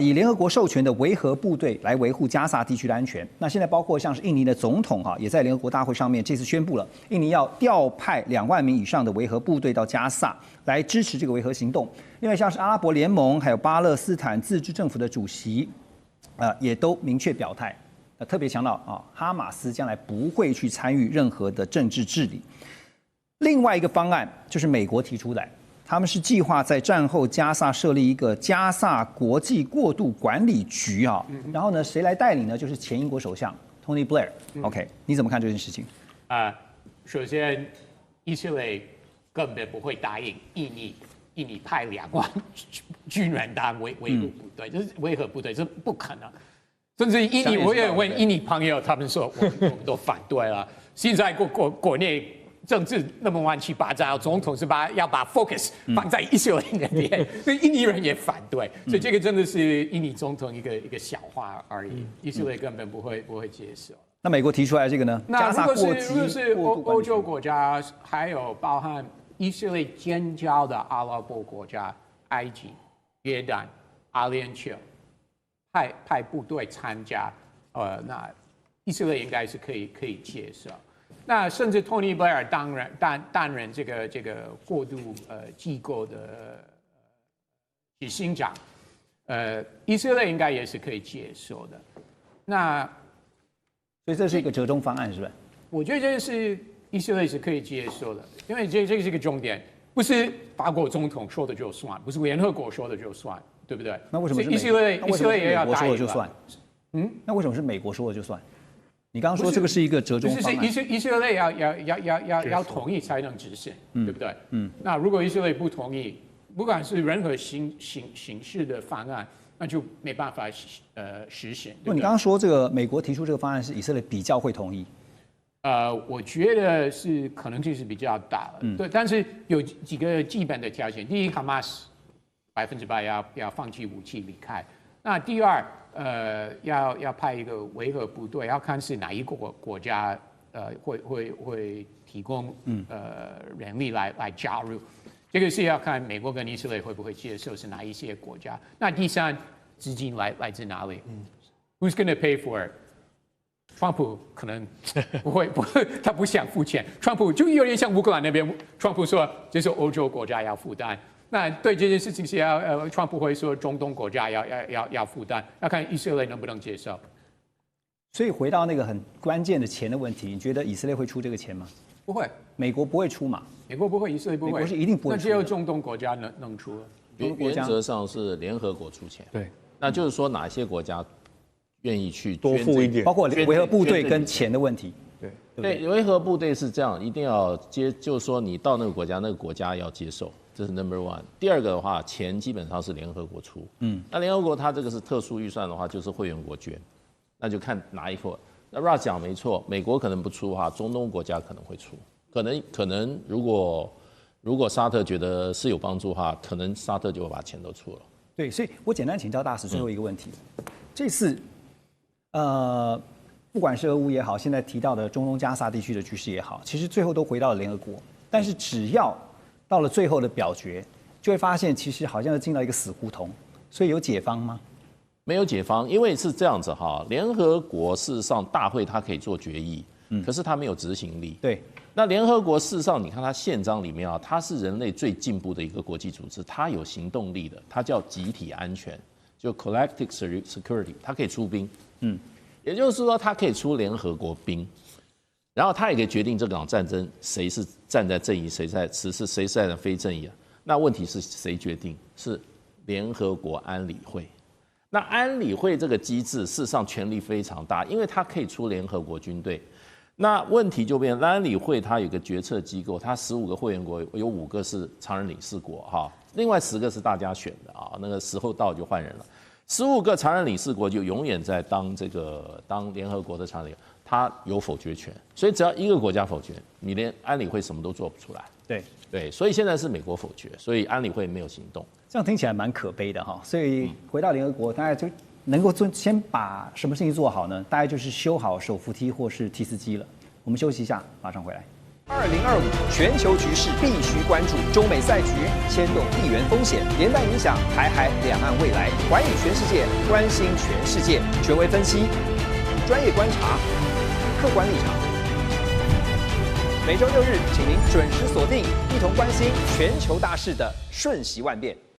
以联合国授权的维和部队来维护加萨地区的安全。那现在包括像是印尼的总统也在联合国大会上面这次宣布了，印尼要调派2万名以上的维和部队到加萨来支持这个维和行动。另外像是阿拉伯联盟还有巴勒斯坦自治政府的主席，也都明确表态，特别强调哈马斯将来不会去参与任何的政治治理。另外一个方案就是美国提出来。他们是计划在战后加萨设立一个加萨国际过渡管理局啊，然后呢，谁来带领呢？就是前英国首相 Tony Blair。OK， 你怎么看这件事情？首先，以色列根本不会答应印尼派2万军人当维和部队，就是维和部队，这不可能。甚至印尼，我也问印尼朋友，他们说我们都反对了。现在国内。政治那么乱七八糟，总统是要把 focus 放在以色列那边，所以印尼人也反对，所以这个真的是印尼总统一个小话而已，以色列根本不会接受。那美国提出来这个呢？那如果是欧洲国家，还有包含以色列建交的阿拉伯国家，埃及、约旦、阿联酋，派部队参加，那以色列应该是可以接受。那甚至 Tony Blair 担任这个过渡机构的执行长，以色列应该也是可以接受的。那所以这是一个折中方案，是不是？我觉得这是以色列是可以接受的，因为这个是一个重点，不是法国总统说的就算，不是联合国说的就算，对不对？那为什么是以色列也要答应说的就算？那为什么是美国说的就算？你刚刚说这个是一个折中方案，以色列要同意才能执行，对不对？那如果以色列不同意，不管是任何形式的方案，那就没办法实行。那你刚刚说这个美国提出这个方案是以色列比较会同意？我觉得是可能性是比较大的，对。但是有几个基本的条件：第一，哈马斯100%要放弃武器离开；那第二。要派一个维和部队，要看是哪一个国家会提供人力来加入，这个是要看美国跟以色列会不会接受，是哪一些国家。那第三，资金来自哪里？Who's going to pay for it？ 川普可能不会，他不想付钱。川普就有点像乌克兰那边，川普说这是欧洲国家要负担。那对这件事情是川普会说中东国家要负担，要看以色列能不能接受。所以回到那个很关键的钱的问题，你觉得以色列会出这个钱吗？不会，美国不会出嘛？美国不会，以色列不会，美国是一定不会出。那只有中东国家能出。原则上是联合国出钱，对，那就是说哪些国家愿意去多付一点，包括维和部队跟钱的问题。对，维和部队是这样，一定要就是说你到那个国家要接受。这是 number one。第二个的话，钱基本上是联合国出。那联合国它这个是特殊预算的话，就是会员国捐，那就看哪一个。那 Russ 讲没错，美国可能不出的话，中东国家可能会出。可能如果沙特觉得是有帮助的话，可能沙特就会把钱都出了。对，所以我简单请教大使最后一个问题：这次不管是俄乌也好，现在提到的中东加沙地区的局势也好，其实最后都回到了联合国。但是只要到了最后的表决，就会发现其实好像进到一个死胡同。所以有解方吗？没有解方，因为是这样子哈，联合国事实上大会它可以做决议，可是它没有执行力。对，那联合国事实上，你看它宪章里面啊，它是人类最进步的一个国际组织，它有行动力的，它叫集体安全，就 collective security， 它可以出兵，也就是说它可以出联合国兵，然后它也可以决定这场战争谁是站在正义，谁是站在非正义的。那问题是谁决定？是联合国安理会。那安理会这个机制，事实上权力非常大，因为它可以出联合国军队。那问题就变成，安理会它有个决策机构，它15个会员国有5个是常任理事国哈，另外10个是大家选的啊，那个时候到就换人了。15个常任理事国就永远在当联合国的常任理事国，它有否决权，所以只要一个国家否决，你连安理会什么都做不出来。对，所以现在是美国否决，所以安理会没有行动。这样听起来蛮可悲的哈。所以回到联合国，大概就能够先把什么事情做好呢？大概就是修好手扶梯或是提词机了。我们休息一下，马上回来。2025全球局势必须关注，中美赛局牵动地缘风险，连带影响台海两岸未来。寰宇全世界，关心全世界，权威分析，专业观察，客观立场。每周6日，请您准时锁定，一同关心全球大事的瞬息万变。